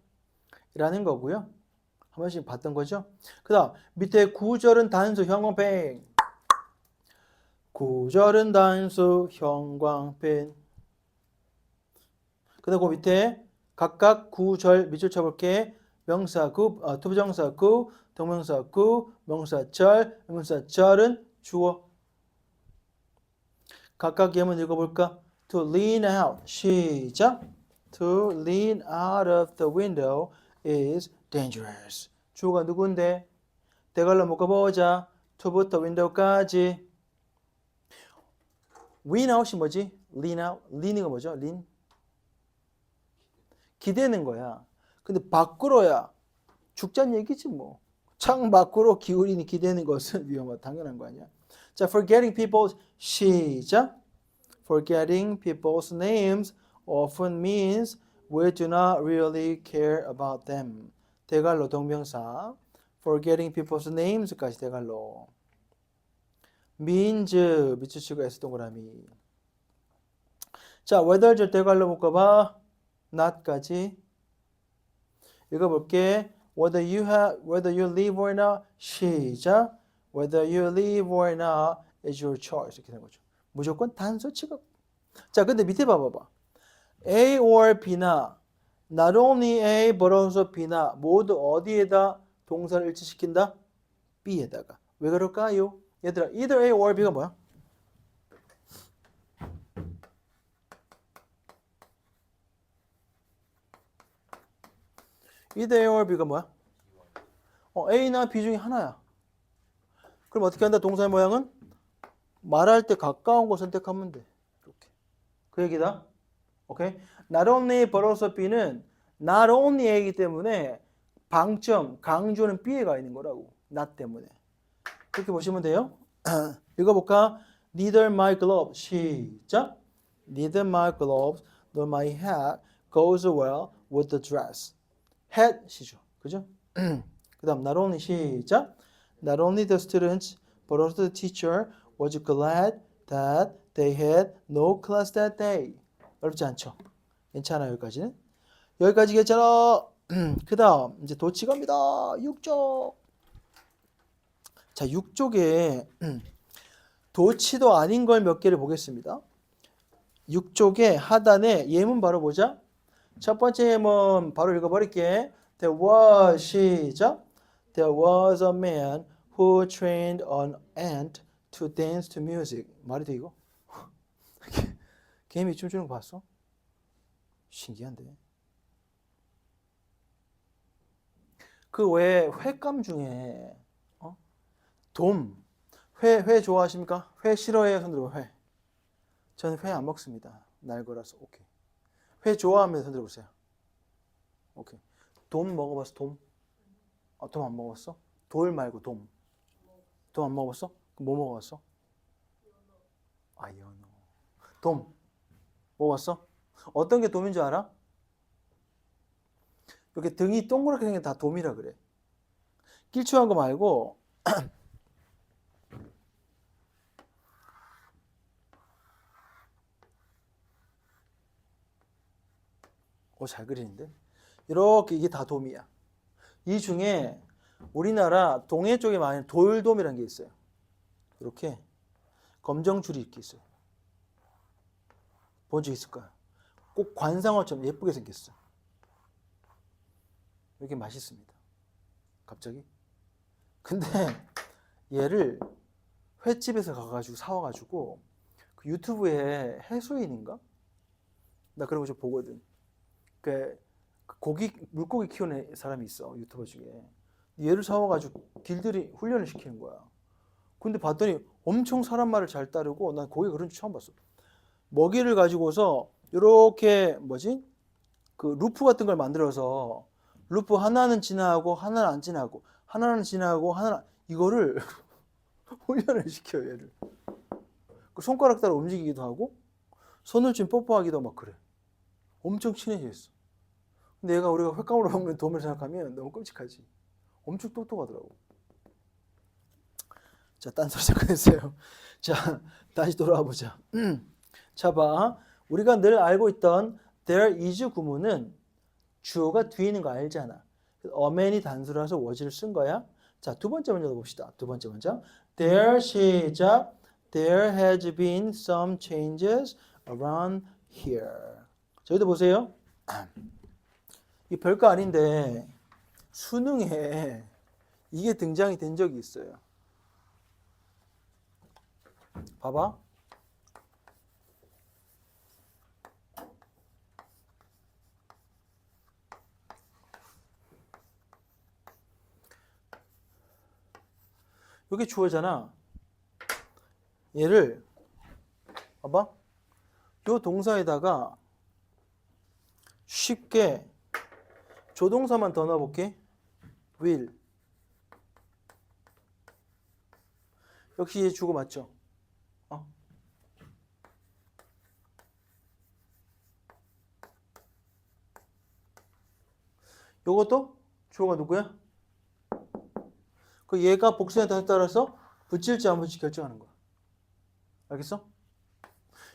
이라는 거고요. 한 번씩 봤던 거죠. 그 다음 밑에 구절은 단수 형광펜. 구절은 단수 형광펜. 그 다음 그 밑에 각각 구절 밑줄 쳐볼게. 명사 구, 투부정사 구, 동명사 구, 명사절, 명사절은 주어. 각각 예문 읽어볼까? To lean out. 시작. To lean out of the window is dangerous. 주어가 누군데? 대갈로 묶어보자. to부터 window까지. lean out이 뭐지? lean out. leaning은 뭐죠? lean. 기대는 거야. 근데 밖으로야 죽자는 얘기지 뭐. 창 밖으로 기울이니 기대는 것은 위험하다. 당연한 거 아니야. 자, forgetting people's 시작. Forgetting people's names often means we do not really care about them. 대갈로 동명사. Forgetting people's names까지 대갈로. means 밑줄 치고 S 동그라미. 자, whether 대갈로 묶어봐. not까지. 읽어볼게. Whether you live or not. 시작. Whether you live or not is your choice. 이렇게 되는 거죠. 무조건 단수 취급. 자, 근데 밑에 봐봐봐. A or B나 not only A but also B나 모두 어디에다 동사를 일치시킨다? B에다가. 왜 그럴까요? 얘들아, either A or B가 뭐야? either A or B가 뭐야? A나 B 중에 하나야. 그럼 어떻게 한다? 동사의 모양은? 말할 때 가까운 거 선택하면 돼. 이렇게. 그 얘기다. 오케이? Not only but also B는 not only A이기 때문에 방점, 강조는 B에 가 있는 거라고. not 때문에. 그렇게 보시면 돼요. 읽어볼까? Neither my gloves. 시작. Neither my gloves nor my hat goes well with the dress. hat이죠. 그죠? 그 다음 not only 시작. Not only the students but also the teacher was glad that they had no class that day. 어렵지 않죠? 괜찮아요, 여기까지는? 여기까지 괜찮아. 그 다음 이제 도치갑니다. 6쪽. 자, 6쪽에 도치도 아닌 걸 몇 개를 보겠습니다. 6쪽의 하단에 예문 바로 보자. 첫 번째 예문 바로 읽어버릴게. There was 시작. There was a man who trained an ant to dance to music. 말이 돼 이거? 개미 춤추는 거 봤어? 신기한데. 그 외에 횟감 중에 회 좋아하십니까? 회 싫어해요? 손 들어봐. 회. 저는 회 안 먹습니다. 날 거라서. 오케이. 회 좋아하면 손 들어보세요. 오케이. 돔 먹어봤어? 돔? 돔 안 먹었어? 돌 말고 돔. 돔 안 먹었어? 그럼 뭐 먹었어? 연어. 돔. 먹었어? 어떤 게 돔인 줄 알아? 이렇게 등이 동그랗게 생긴 게 다 돔이라 그래. 길쭉한 거 말고 잘 그리는데? 이렇게 이게 다 돔이야. 이 중에 우리나라 동해 쪽에 많이 돌돔이라는 게 있어요. 이렇게. 검정줄이 이렇게 있어요. 본 적 있을 거야. 꼭 관상어처럼 예쁘게 생겼어. 이렇게 맛있습니다. 갑자기. 근데 얘를 횟집에서 가가지고 사와가지고 그 유튜브에 해수인인가? 나 그런 거 좀 보거든. 그 물고기 키우는 사람이 있어, 유튜버 중에. 얘를 사와가지고 길들이 훈련을 시키는 거야. 근데 봤더니 엄청 사람 말을 잘 따르고, 난 고기 그런 줄 처음 봤어. 먹이를 가지고서 이렇게 그 루프 같은 걸 만들어서 루프 하나는 지나가고 하나는 안 지나고 하나는 지나가고 하나는 이거를 훈련을 시켜요, 얘를. 그 손가락 따라 움직이기도 하고 손을 좀 뽀뽀하기도 막 그래. 엄청 친해져 있어. 근데 얘가 우리가 횟감으로 먹는 돔을 생각하면 너무 끔찍하지. 엄청 똑똑하더라고. 자, 딴소리 잠깐 했어요. 자, 다시 돌아와 보자. 자, 봐. 우리가 늘 알고 있던 there is 구문은 주어가 뒤에 있는 거 알잖아. 어맨이 단수라서 was를 쓴 거야. 자, 두 번째 문제 봅시다. 두 번째 문제. There 시작. There has been some changes around here. 저희도 보세요. 이 별거 아닌데 수능에 이게 등장이 된 적이 있어요. 봐봐. 여기 주어잖아. 얘를 봐봐. 요 동사에다가 쉽게 조동사만 더 넣어볼게. will. 역시 얘 주어 맞죠? 요것도 주어가 누구야? 그 얘가 복수에 따라서 붙일지 안 붙일지 결정하는 거야. 알겠어?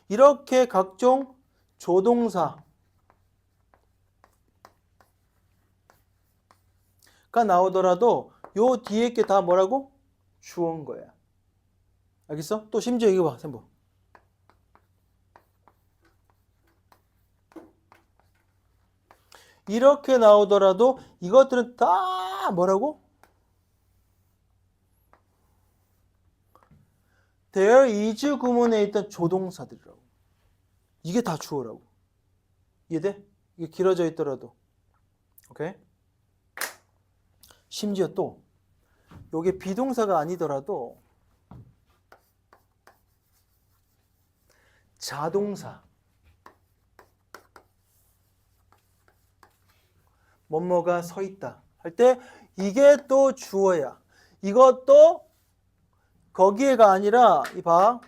이렇게 각종 조동사가 나오더라도 요 뒤에 게 다 뭐라고? 주어인 거야. 알겠어? 또 심지어 이거 봐, 샘보. 이렇게 나오더라도 이것들은 다 뭐라고? there is 구문에 있던 조동사들이라고. 이게 다 주어라고. 이해돼? 이게 길어져 있더라도. 오케이? 심지어 또 요게 비동사가 아니더라도 자동사 뭐뭐가 서 있다 할 때 이게 또 주어야. 이것도 거기에가 아니라 이봐.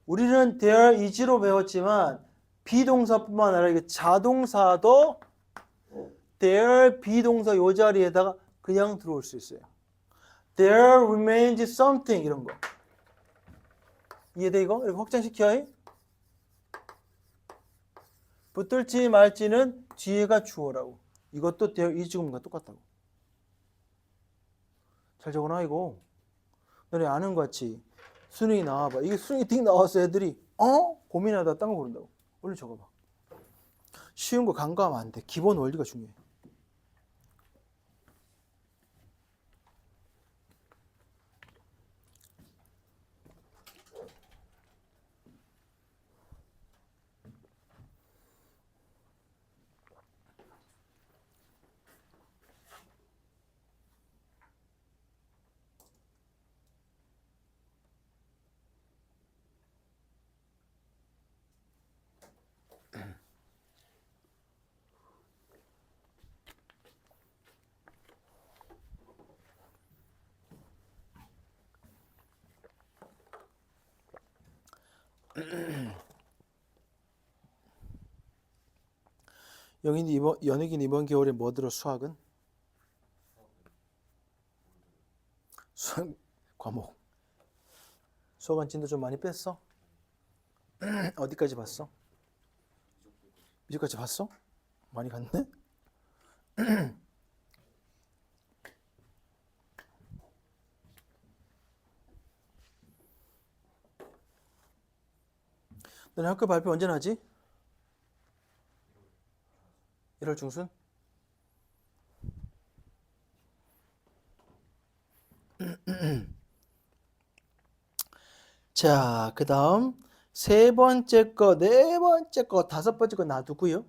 우리는 there is로 배웠지만 비동사뿐만 아니라 이게 자동사도 there 비동사 요 자리에다가 그냥 들어올 수 있어요. There remains something 이런 거. 이해돼 이거? 이렇게 확장시켜야 해. 붙들지 말지는 뒤에가 주어라고. 이것도 there is 구문과 똑같다고. 잘 적어놔 이거. 너네 아는 거 같이 수능이 나와봐. 이게 수능이 띵 나와서 애들이 고민하다 딴 거 고른다고. 얼른 적어봐. 쉬운 거 간과하면 안 돼. 기본 원리가 중요해. 연예긴 이번 겨울에 뭐 들어 수학은? 수학 과목. 수학은 진도 좀 많이 뺐어? 어디까지 봤어? 이제까지 봤어? 많이 갔네? 너네 학교 발표 언제 나지? 1월 중순? 자, 그 다음 세 번째 거, 네 번째 거, 다섯 번째 거 놔두고요.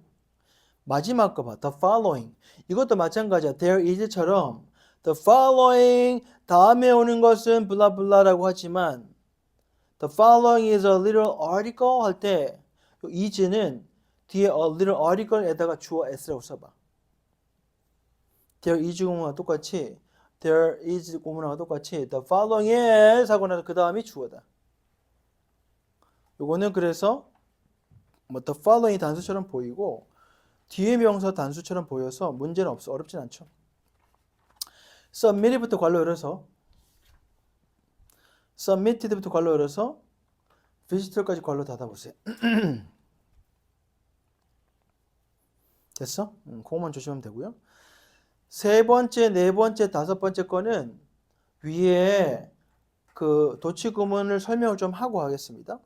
마지막 거 봐. The following. 이것도 마찬가지야. There is처럼 the following 다음에 오는 것은 블라블라라고 하지만 the following is a little article 할 때 is는 뒤에 a little article에다가 주어 s라고 써봐. There is 구문과 똑같이 there is 구문과 똑같이 the following is 하고 나서 그 다음이 주어다. 요거는 그래서 뭐 the following 단수처럼 보이고 뒤에 명사 단수처럼 보여서 문제는 없어. 어렵진 않죠. submit부터 괄호 열어서 submitted부터 괄호 열어서 visitor까지 괄호 닫아보세요. 됐어? 그거만 조심하면 되고요. 세 번째, 네 번째, 다섯 번째 거는 위에 그 도치 구문을 설명을 좀 하고 하겠습니다.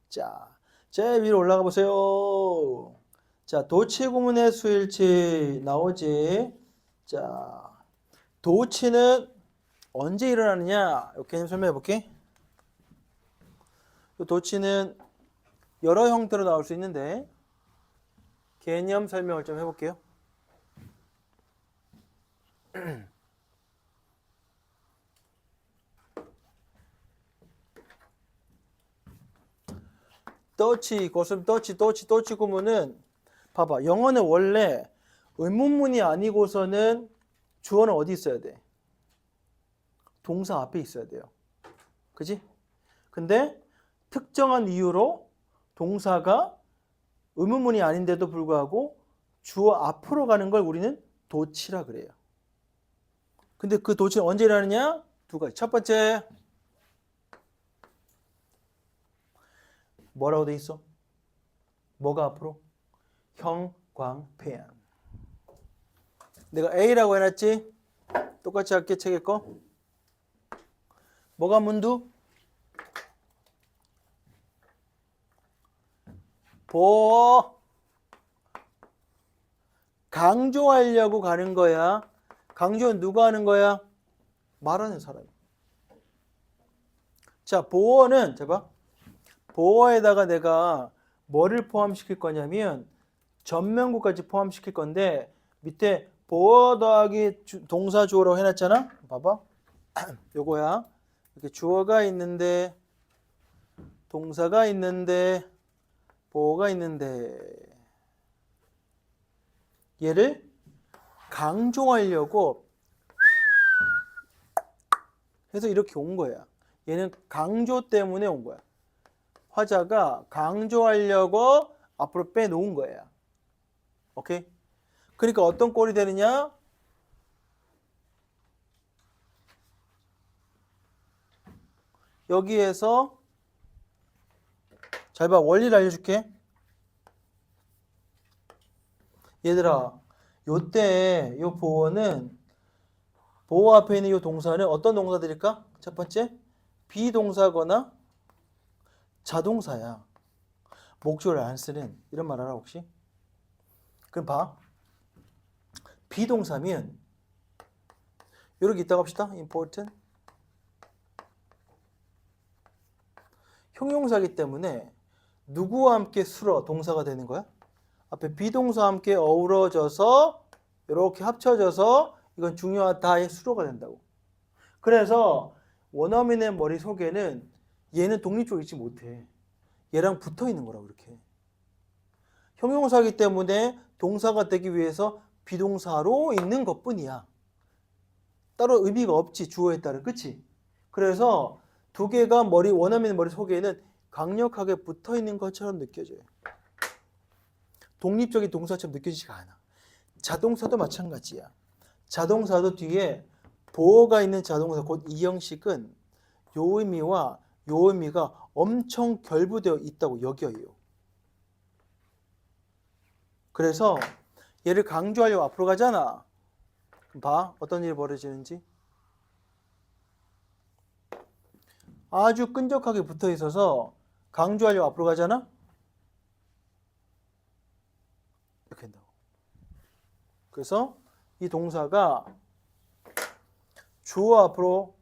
자, 제일 위로 올라가 보세요. 자, 도치 구문의 수일치 나오지. 자, 도치는 언제 일어나느냐? 이 개념 설명해 볼게. 도치는 여러 형태로 나올 수 있는데 개념 설명을 좀 해볼게요. 도치, 고슴 도치 구문은 봐봐. 영어는 원래 의문문이 아니고서는 주어는 어디 있어야 돼? 동사 앞에 있어야 돼요. 그지? 근데 특정한 이유로 동사가 의문문이 아닌데도 불구하고 주어 앞으로 가는 걸 우리는 도치라 그래요. 근데 그 도치는 언제 일어나느냐? 두 가지. 첫 번째, 뭐라고 돼 있어? 뭐가 앞으로? 형광펜. 내가 A라고 해놨지? 똑같이 할게, 책에 거. 뭐가 문두? 보어. 강조하려고 가는 거야. 강조는 누가 하는 거야? 말하는 사람. 자, 보어는, 자 봐. 보어에다가 내가 뭐를 포함시킬 거냐면 전면구까지 포함시킬 건데 밑에 보어 더하기 동사 주어라고 해놨잖아. 봐봐. 요거야. 이렇게 주어가 있는데 동사가 있는데 보어가 있는데 얘를 강조하려고 해서 이렇게 온 거야. 얘는 강조 때문에 온 거야. 화자가 강조하려고 앞으로 빼놓은 거야. 오케이? 그러니까 어떤 꼴이 되느냐? 여기에서 잘 봐. 원리를 알려줄게. 얘들아, 요때 요 보어는 보어 앞에 있는 요 동사는 어떤 동사들일까? 첫 번째, 비동사거나 자동사야. 목적어를 안 쓰는 이런 말 알아 혹시? 그럼 봐. 비동사면 이렇게 있다고 합시다. important. 형용사이기 때문에 누구와 함께 술어 동사가 되는 거야? 앞에 비동사와 함께 어우러져서 이렇게 합쳐져서 이건 중요하다의 수로가 된다고. 그래서 원어민의 머릿속에는 얘는 독립적으로 있지 못해. 얘랑 붙어 있는 거라고 이렇게. 형용사이기 때문에 동사가 되기 위해서 비동사로 있는 것뿐이야. 따로 의미가 없지, 주어에 따른. 그치? 그래서 두 개가 원어민의 머릿속에는 강력하게 붙어 있는 것처럼 느껴져요. 독립적인 동사처럼 느껴지지가 않아. 자동사도 마찬가지야. 자동사도 뒤에 보어가 있는 자동사, 곧 이 형식은 요 의미와 요 의미가 엄청 결부되어 있다고 여겨요. 그래서 얘를 강조하려고 앞으로 가잖아. 그럼 봐. 어떤 일이 벌어지는지. 아주 끈적하게 붙어 있어서 강조하려고 앞으로 가잖아. 그래서 이 동사가 주어 앞으로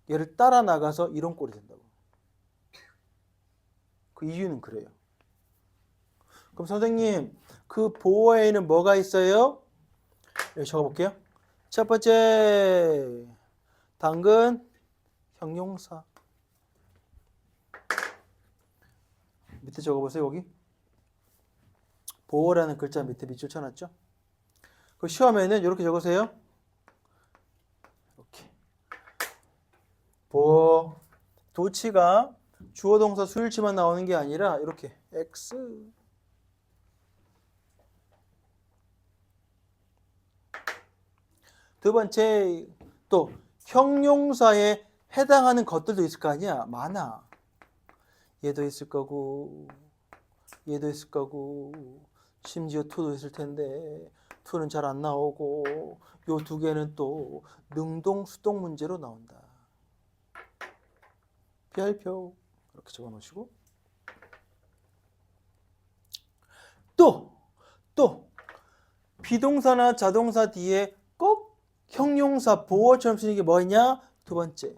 얘를 따라 나가서 이런 꼴이 된다고. 그 이유는 그래요. 그럼 선생님, 그 보어에는 뭐가 있어요? 여기 적어볼게요. 첫 번째, 당근, 형용사. 밑에 적어보세요, 여기. 보어라는 글자 밑에 밑줄 쳐놨죠? 그 시험에는 이렇게 적으세요. 이렇게. 보어. 도치가 주어 동사 수일치만 나오는 게 아니라 이렇게 X. 두 번째, 또 형용사에 해당하는 것들도 있을 거 아니야. 많아. 얘도 있을 거고, 얘도 있을 거고, 심지어 to도 있을 텐데 to는 잘 안 나오고, 요 두 개는 또 능동, 수동 문제로 나온다. 별표 이렇게 적어 놓으시고, 또 비동사나 자동사 뒤에 꼭 형용사 보어처럼 쓰는 게 뭐냐? 두 번째,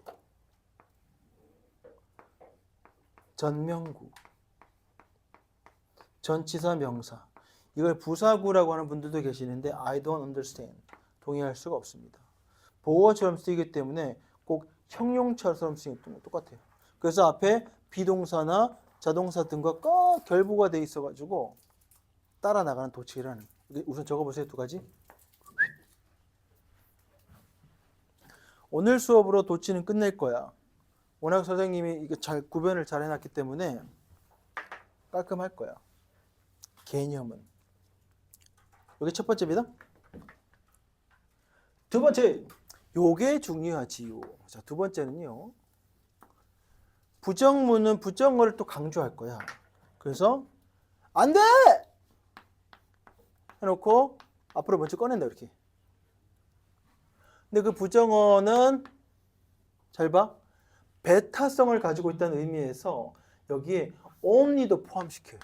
전명구, 전치사 명사. 이걸 부사구라고 하는 분들도 계시는데 I don't understand, 동의할 수가 없습니다. 보어처럼 쓰이기 때문에 꼭 형용처럼 쓰이는 거 똑같아요. 그래서 앞에 비동사나 자동사 등과 꼭 결부가 돼 있어가지고 따라 나가는 도치라는. 우선 적어보세요. 두 가지. 오늘 수업으로 도치는 끝낼 거야. 워낙 선생님이 이거 잘 구별을 잘 해놨기 때문에 깔끔할 거야. 개념은 여기 첫 번째입니다. 두 번째, 요게 중요하지요. 자, 두 번째는요, 부정문은 부정어를 또 강조할 거야. 그래서 안 돼! 해놓고 앞으로 먼저 꺼낸다 이렇게. 근데 그 부정어는 잘 봐. 배타성을 가지고 있다는 의미에서 여기에 only도 포함시켜요.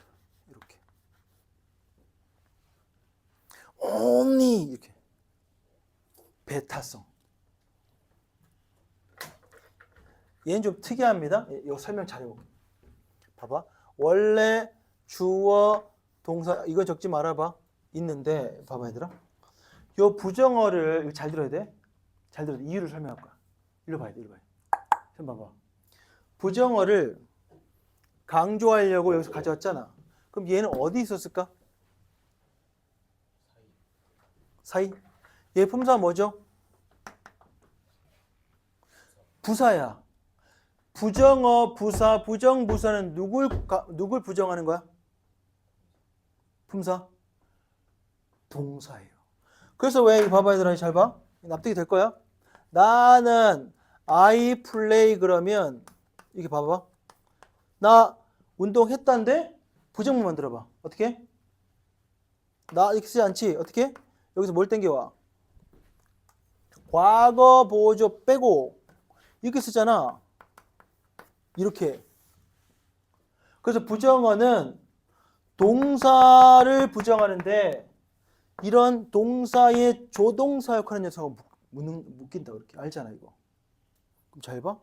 이렇게. only 이렇게. 배타성. 얘는 좀 특이합니다. 이거 설명 잘 해볼게요. 봐봐. 원래 주어, 동사 이거 적지 말아봐. 있는데 봐봐 얘들아. 요 부정어를 이거 잘 들어야 돼. 잘 들어야 돼. 이유를 설명할 거야. 일로 봐야 돼. 일로 봐야 돼. 좀 봐봐. 부정어를 강조하려고 여기서 가져왔잖아. 그럼 얘는 어디 있었을까? 사이. 얘 품사 뭐죠? 부사야. 부정어, 부사, 부정부사는 누굴 부정하는 거야? 품사? 동사예요. 그래서 왜 봐봐 얘들아 잘 봐. 납득이 될 거야. 나는 I play 그러면 이렇게 봐봐. 나 운동했다는데 부정문 만들어봐. 어떻게? 나 이렇게 쓰지 않지? 어떻게? 여기서 뭘 땡겨와? 과거 보조 빼고 이렇게 쓰잖아. 이렇게. 그래서 부정어는 동사를 부정하는데 이런 동사의 조동사 역할하는 녀석은 묶인다 그렇게. 알잖아 이거. 그럼 잘 봐.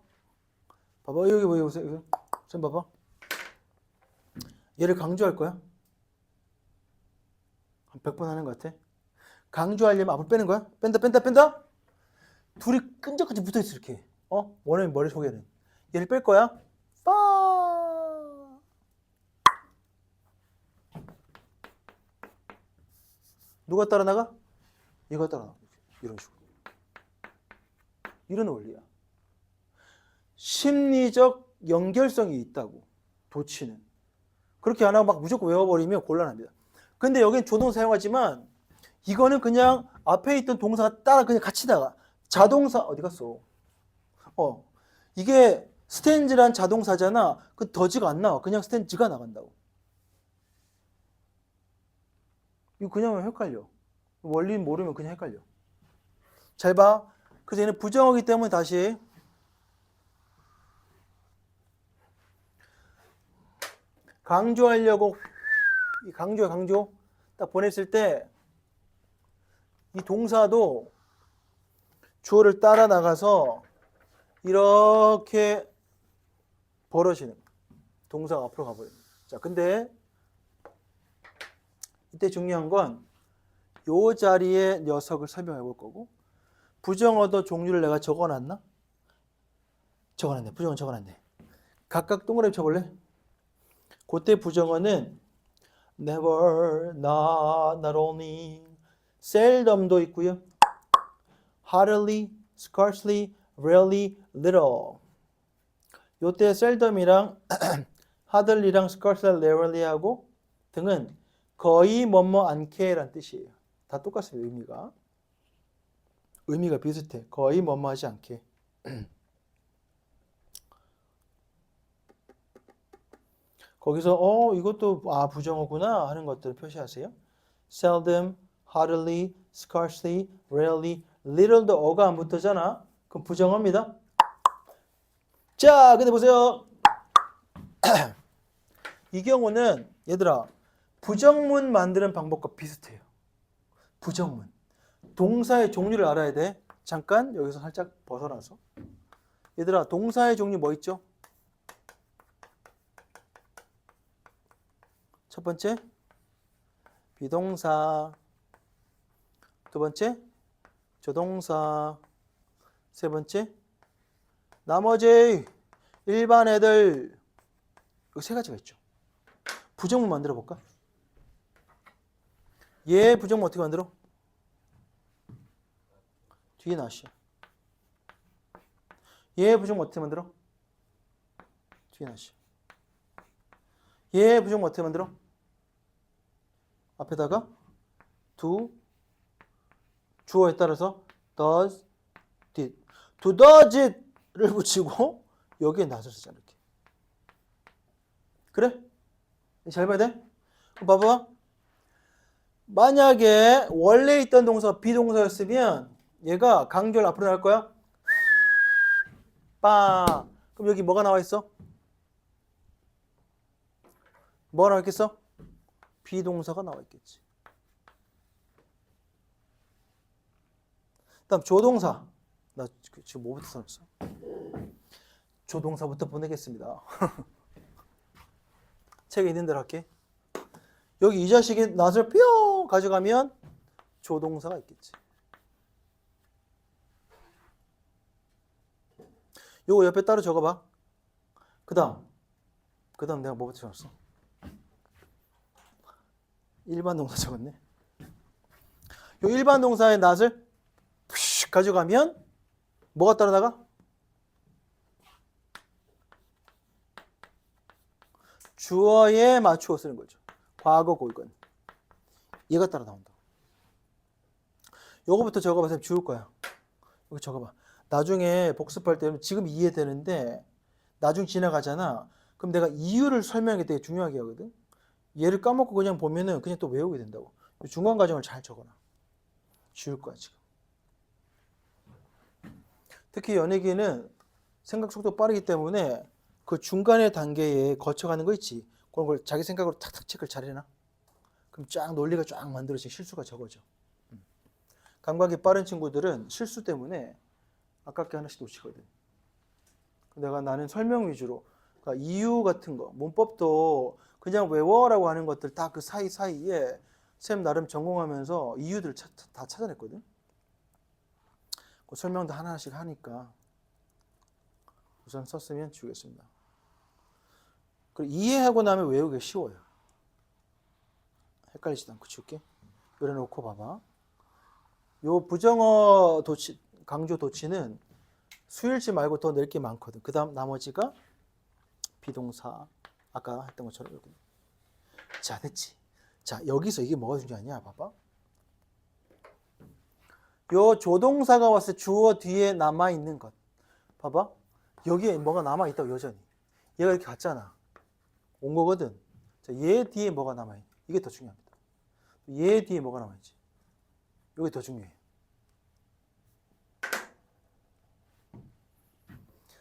봐봐 여기 보세요. 좀 봐봐. 얘를 강조할 거야. 한 100번 하는 것 같아. 강조하려면 앞을 빼는 거야. 뺀다. 둘이 끈적같이 붙어있어 이렇게. 원어민 머릿속에는. 얘를 뺄 거야. 누가 따라 나가? 얘가 따라 나가. 이런 식으로. 이런 원리야. 심리적 연결성이 있다고. 도치는. 그렇게 안 하고 막 무조건 외워버리면 곤란합니다. 근데 여기는 조동사 사용하지만 이거는 그냥 앞에 있던 동사가 따라 그냥 같이 나가. 자동사 어디 갔어? 이게 스탠즈란 자동사잖아. 그 더지가 안 나와. 그냥 스탠즈가 나간다고. 이거 그냥 헷갈려. 원리는 모르면 그냥 헷갈려. 잘 봐. 그래서 얘는 부정어기 때문에 다시 강조하려고 강조 딱 보냈을 때 이 동사도 주어를 따라 나가서 이렇게 벌어지는 거예요. 동사가 앞으로 가버립니다. 자, 근데 이때 중요한 건 요 자리에 녀석을 설명해 볼 거고, 부정어도 종류를 내가 적어놨나? 적어놨네. 부정어 적어놨네. 각각 동그라미 쳐볼래? 그때 부정어는 never, not only, seldom도 있고요. hardly, scarcely, rarely, little. 요때 seldom이랑 hardly랑 scarcely, rarely 하고 등은 거의 뭐뭐 않게란 뜻이에요. 다 똑같습니다. 의미가 비슷해. 거의 뭐뭐 하지 않게. 거기서 이것도 부정어구나 하는 것들을 표시하세요. seldom, hardly, scarcely, rarely, little도 어가 안 붙었잖아. 그럼 부정어입니다. 자, 근데 보세요. 이 경우는 얘들아 부정문 만드는 방법과 비슷해요. 부정문. 동사의 종류를 알아야 돼. 잠깐 여기서 살짝 벗어나서. 얘들아 동사의 종류 뭐 있죠? 첫 번째 비동사, 두 번째 조동사, 세 번째 나머지 일반 애들. 이거 세 가지가 있죠. 부정문 만들어 볼까? 얘 부정문 어떻게 만들어? 뒤에 낫이야. 얘 부정문 어떻게 만들어? 뒤에 낫이야. 얘 부정문 어떻게 만들어? 앞에다가 do, 주어에 따라서 does, did. do, does, it를 붙이고 여기에 not을 쓰잖아. 이렇게. 그래? 잘 봐야 돼? 그럼 봐봐. 만약에 원래 있던 동사가 비동사였으면 얘가 강조를 앞으로 나갈 거야. 빠. 그럼 여기 뭐가 나와 있어? 뭐가 나와 있겠어? 비동사가 나와 있겠지. 다음 조동사. 나 지금 뭐부터 써놨어? 조동사부터 보내겠습니다. 책에 있는 대로 할게. 여기 이 자식이 낫을 뿅 가져가면 조동사가 있겠지. 요거 옆에 따로 적어봐. 그 다음 내가 뭐부터 적었어? 일반 동사 적었네. 요 일반 동사의 낫을 푸쉬 가져가면 뭐가 따라 나가? 주어에 맞추어 쓰는 거죠. 과거 고유건. 얘가 따라 나온다. 요거부터 적어봐. 선생님 지울 거야. 여기 적어봐. 나중에 복습할 때는 지금 이해되는데 나중 지나가잖아. 그럼 내가 이유를 설명하기 되게 중요하게 하거든. 얘를 까먹고 그냥 보면은 그냥 또 외우게 된다고. 중간 과정을 잘 적어놔. 지울 거야 지금. 특히 연예계는 생각 속도 빠르기 때문에 그 중간의 단계에 거쳐가는 거 있지. 그런 걸 자기 생각으로 탁탁 체크를 잘 해놔. 그럼 쫙 논리가 쫙 만들어지고 실수가 적어져. 감각이 빠른 친구들은 실수 때문에 아깝게 하나씩 놓치거든. 나는 설명 위주로, 그러니까 이유 같은 거, 문법도 그냥 외워라고 하는 것들 다 그 사이사이에 쌤 나름 전공하면서 이유들을 다 찾아냈거든. 그 설명도 하나씩 하니까 우선 썼으면 지우겠습니다. 그리고 이해하고 나면 외우기 쉬워요. 헷갈리지도 않고 지울게. 그려놓고 봐봐. 요 부정어 도치, 강조 도치는 수일치 말고 더 낼 게 많거든. 그 다음 나머지가 비동사. 아까 했던 것처럼. 자, 됐지. 자, 여기서 이게 뭐가 중요하냐? 봐봐. 요 조동사가 왔을 때 주어 뒤에 남아있는 것. 봐봐. 여기에 뭐가 남아있다고 여전히. 얘가 이렇게 갔잖아. 온 거거든. 자, 얘 뒤에 뭐가 남아있니? 이게 더 중요합니다. 얘 뒤에 뭐가 남아있지? 이게 더 중요해.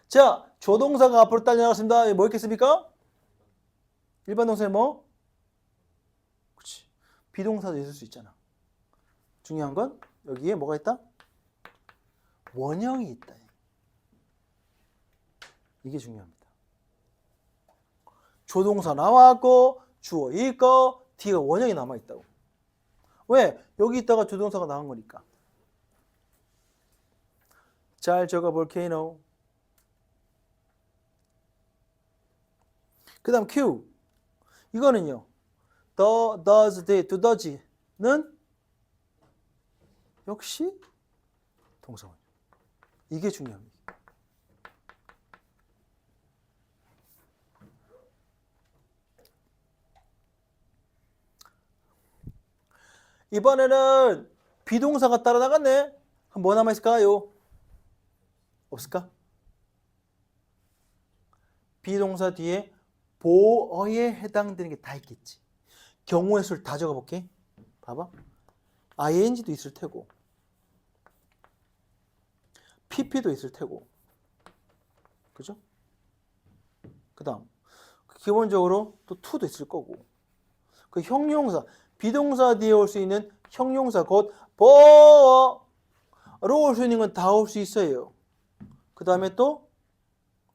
자, 조동사가 앞으로 딸려나갔습니다. 뭐 있겠습니까? 일반 동사에 뭐? 그렇지. 비동사도 있을 수 있잖아. 중요한 건 여기에 뭐가 있다? 원형이 있다. 이게 중요합니다. 조동사 나왔고 주어 있고 뒤가 원형이 남아있다고. 왜? 여기 있다가 조동사가 나온 거니까. 잘 적어 볼케이노. 그 다음 Q. 이거는요. the, does, the, do, does는 역시 동사원. 이게 중요합니다. 이번에는 비동사가 따라 나갔네. 그럼 뭐 남아있을까요? 없을까? 비동사 뒤에 보어에 해당되는 게 다 있겠지. 경우의 수를 다 적어볼게. 봐봐. ing도 있을 테고 pp도 있을 테고 그죠? 그 다음 기본적으로 또 to도 있을 거고 그 형용사 비동사 뒤에 올 수 있는 형용사 곧 보어로 올 수 있는 건 다 올 수 있어요. 그 다음에 또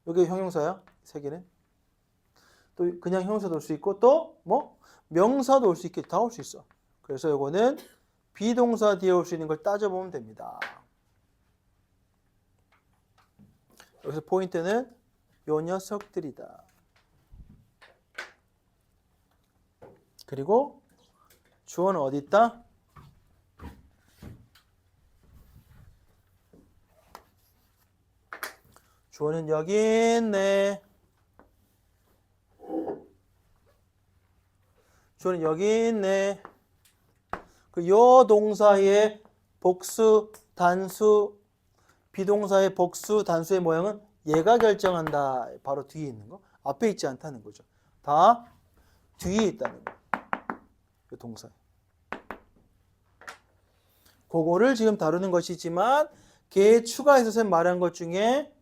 여기 형용사야. 세 개는 또 그냥 형용사도 올 수 있고 또 뭐 명사도 올 수 있게 다 올 수 있어. 그래서 요거는 비동사 뒤에 올 수 있는 걸 따져보면 됩니다. 여기서 포인트는 요 녀석들이다. 그리고 주어는 어디 있다? 주어는 여기 있네. 주어는 여기 있네. 그 요 동사의 복수, 단수, 비동사의 복수, 단수의 모양은 얘가 결정한다. 바로 뒤에 있는 거. 앞에 있지 않다는 거죠. 다 뒤에 있다는 거. 요 동사. 그거를 지금 다루는 것이지만 걔 추가해서 쌤 말한 것 중에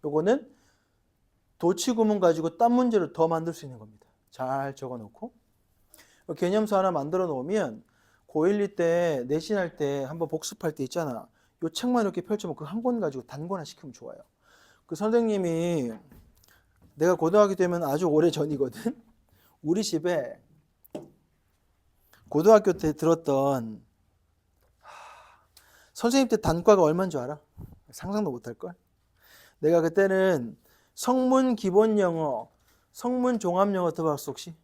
요거는 도치구문 가지고 딴 문제를 더 만들 수 있는 겁니다. 잘 적어놓고 개념서 하나 만들어 놓으면 고1, 2 때 내신할 때 한번 복습할 때 있잖아. 요 책만 이렇게 펼쳐보면 그 한 권 가지고 단권화 시키면 좋아요. 그 선생님이 내가 고등학교 때면 아주 오래 전이거든. 우리 집에 고등학교 때 들었던 선생님 때 단과가 얼마인 줄 알아? 상상도 못할걸? 내가 그때는 성문 기본 영어, 성문 종합 영어 들어봤어 혹시?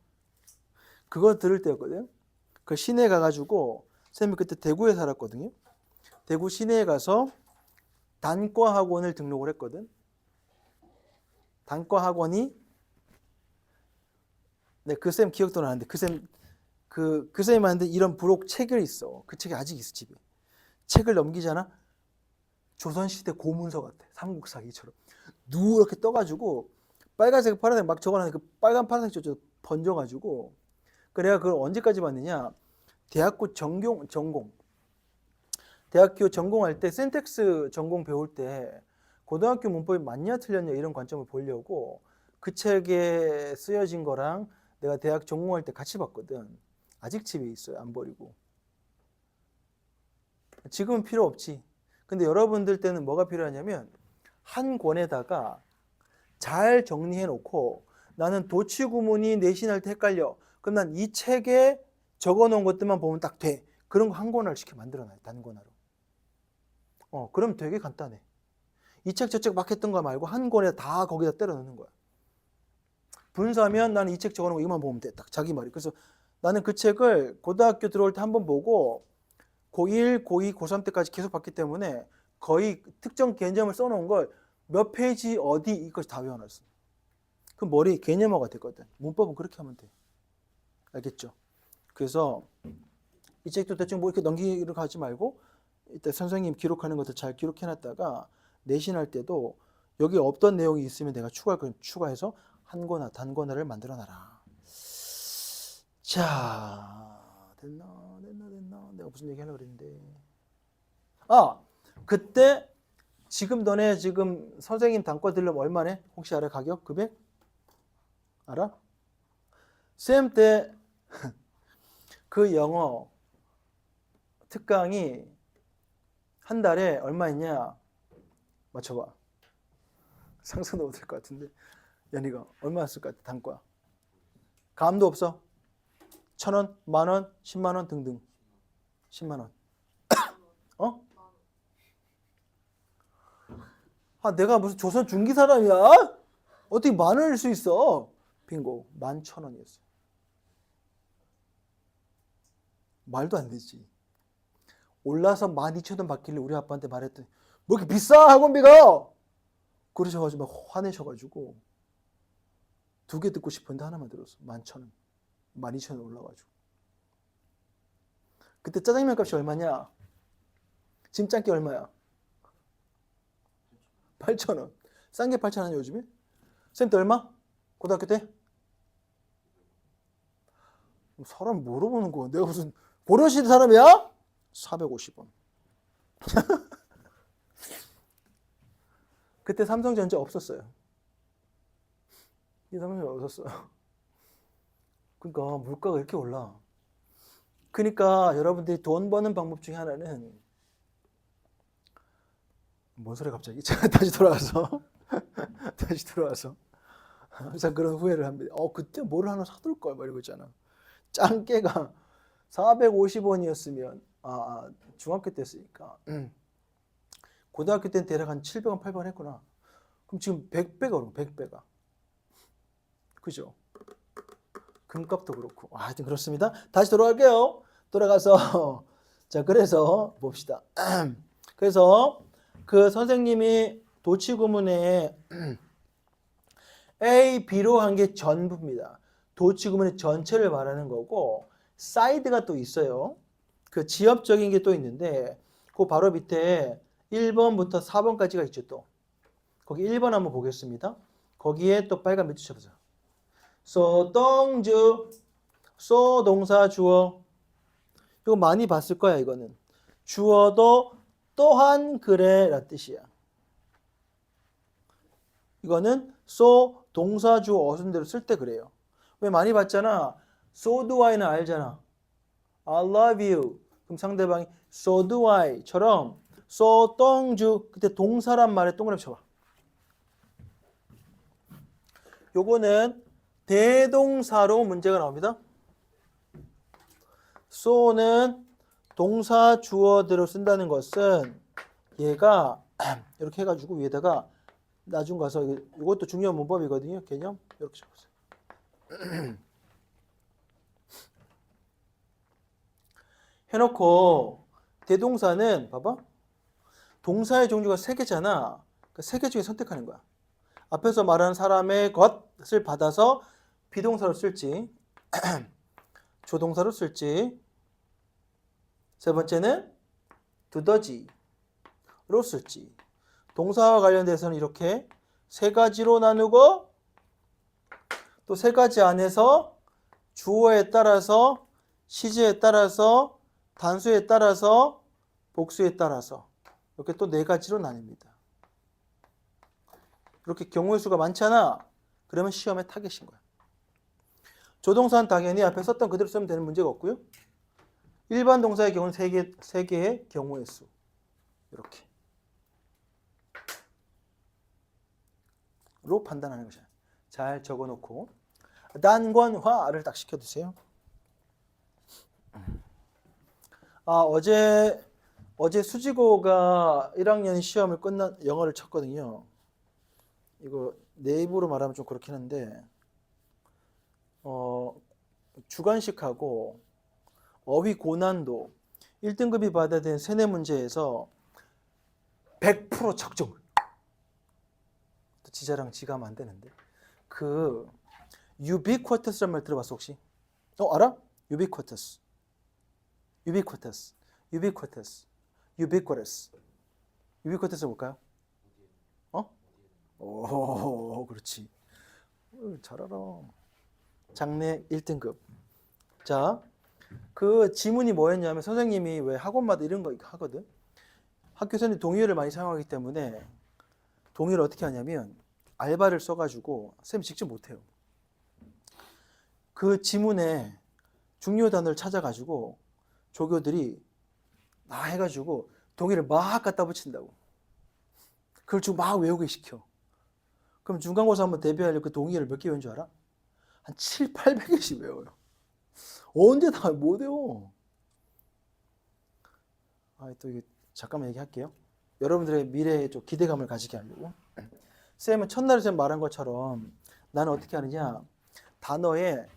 그거 들을 때였거든. 그 시내 가가지고 쌤이 그때 대구에 살았거든요. 대구 시내에 가서 단과 학원을 등록을 했거든. 단과 학원이 네, 그 쌤 기억도 나는데 그 쌤이 만든 이런 부록 책이 있어. 그 책이 아직 있어 집에. 책을 넘기잖아. 조선시대 고문서 같아. 삼국사기처럼. 누렇게 떠가지고 빨간색 파란색 막 적어놨는데 그 빨간 파란색 저 번져가지고 그래야 그걸 언제까지 봤느냐. 대학교 전공 대학교 전공할 때 센텍스 전공 배울 때 고등학교 문법이 맞냐 틀렸냐 이런 관점을 보려고 그 책에 쓰여진 거랑 내가 대학 전공할 때 같이 봤거든. 아직 집에 있어요. 안 버리고. 지금은 필요 없지. 근데 여러분들 때는 뭐가 필요하냐면 한 권에다가 잘 정리해 놓고 나는 도치구문이 내신할 때 헷갈려. 그럼 난 이 책에 적어 놓은 것들만 보면 딱 돼. 그런 거 한 권을 시켜 만들어 놔요. 단권화로. 그럼 되게 간단해. 이 책 저 책 막 했던 거 말고 한 권에 다 거기다 때려 넣는 거야. 분사하면 나는 이 책 적어 놓은 거 이것만 보면 돼. 딱 자기 말이. 그래서 나는 그 책을 고등학교 들어올 때 한 번 보고 고1, 고2, 고3 때까지 계속 봤기 때문에 거의 특정 개념을 써놓은 걸 몇 페이지 어디 이것이 다 외워놨어. 그 머리 개념화가 됐거든. 문법은 그렇게 하면 돼. 알겠죠? 그래서 이 책도 대충 뭐 이렇게 넘기려 하지 말고 이때 선생님 기록하는 것도 잘 기록해놨다가 내신할 때도 여기 없던 내용이 있으면 내가 추가해서 한 권화, 단권화를 만들어놔라. 자, 됐나? 내가 무슨 얘기 하려고 그랬는데. 그때 지금 너네 지금 선생님 단과 들려면 얼마네? 혹시 알아? 가격? 금액? 알아? 쌤 때 그 영어 특강이 한 달에 얼마 있냐? 맞춰봐. 상상도 못할 것 같은데. 연희가 얼마 쓸 것 같아? 단과. 감도 없어. 1,000원, 만원, 10만원 등등. 10만원. 어? 아, 내가 무슨 조선 중기 사람이야? 어떻게 만원일 수 있어? 빙고. 11,000원이었어요. 말도 안 되지. 올라서 12,000원 받길래 우리 아빠한테 말했더니 뭐 이렇게 비싸 학원비가? 그러셔가지고 막 화내셔가지고 2개 듣고 싶었는데 하나만 들었어. 11,000원. 12,000원 올라가지고. 그때 짜장면 값이 얼마냐? 짐짱기 얼마야? 8,000원. 싼 게 8,000원 요즘에? 쌤 때 얼마? 고등학교 때? 사람 물어보는 거. 내가 무슨 고려시대 사람이야? 450원. 그때 삼성전자 없었어요. 이 삼성전자 없었어요. 그러니까 물가가 이렇게 올라. 그러니까 여러분들이 돈 버는 방법 중에 하나는 뭔 소리야 갑자기? 다시 돌아와서 항상 그런 후회를 합니다. 그때 뭘 하나 사둘 걸 막 이러고 있잖아. 짱깨가 450원이었으면 중학교 때 했으니까 고등학교 때는 대략 한 700원 800원 했구나. 그럼 지금 100배가 오른 100배가. 그죠? 금값도 그렇고. 하여튼 그렇습니다. 다시 돌아갈게요. 돌아가서 자, 그래서 봅시다. 그래서 그 선생님이 도치구문에 A, B로 한 게 전부입니다. 도치구문의 전체를 말하는 거고 사이드가 또 있어요. 그 지엽적인 게 또 있는데 그 바로 밑에 1번부터 4번까지가 있죠. 또 거기 1번 한번 보겠습니다. 거기에 또 빨간 밑줄 쳐보세요. 소동주 소 동사 주어. 이거 많이 봤을 거야. 이거는 주어도 또한 그래 라 뜻이야. 이거는 so 동사 주어 어순대로 쓸 때 그래요. 왜 많이 봤잖아. so do I는 알잖아. I love you. 그럼 상대방이 so do I처럼 so 동주 그때 동사란 말에 동그라미 쳐봐. 요거는 대동사로 문제가 나옵니다. so는 동사 주어대로 쓴다는 것은 얘가 이렇게 해가지고 위에다가 나중 가서 이것도 중요한 문법이거든요. 개념 이렇게 적으세요. 해놓고 대동사는 봐봐. 동사의 종류가 3개잖아. 그 3개 중에 선택하는 거야. 앞에서 말하는 사람의 것을 받아서 비동사로 쓸지 조동사로 쓸지 세 번째는 두더지로 쓸지 동사와 관련돼서는 이렇게 3가지로 나누고 또 3가지 안에서 주어에 따라서 시제에 따라서 단수에 따라서 복수에 따라서 이렇게 또 4가지로 나뉩니다. 이렇게 경우의 수가 많잖아. 그러면 시험에 타겟인 거야. 조동사는 당연히 앞에 썼던 그대로 쓰면 되는 문제가 없고요. 일반 동사의 경우는 3개의 경우의 수. 이렇게. 로 판단하는 것이야. 잘 적어놓고 단권화를 딱 시켜두세요. 어제 수지고가 1학년 시험을 끝난 영어를 쳤거든요. 이거 내 입으로 말하면 좀 그렇긴 한데 주관식하고 어휘 고난도 1등급이 받아야 되는 세뇌 문제에서 100% 적중. 또 지자랑 지가하면 안 되는데. 그 ubiquitous란 말 들어봤어 혹시? 알아? ubiquitous. ubiquitous. ubiquitous. ubiquitous. ubiquitous 볼까요? 오, 그렇지. 잘 알아. 장래 1등급. 자, 그 지문이 뭐였냐면 선생님이 왜 학원마다 이런 거 하거든. 학교에서는 동의어를 많이 사용하기 때문에 동의어를 어떻게 하냐면 알바를 써가지고 선생님이 직접 못해요. 그 지문에 중요 단어를 찾아가지고 조교들이 막 해가지고 동의를 막 갖다 붙인다고. 그걸 지금 막 외우게 시켜. 그럼 중간고사 한번 대비하려고 그 동의를 몇 개 외운 줄 알아? 한 7, 800개씩 외워요. 언제 다 못 외워. 또 이게 잠깐만 얘기할게요. 여러분들의 미래에 좀 기대감을 가지게 하려고. 쌤은 첫날에 쌤 말한 것처럼 나는 어떻게 하느냐. 단어의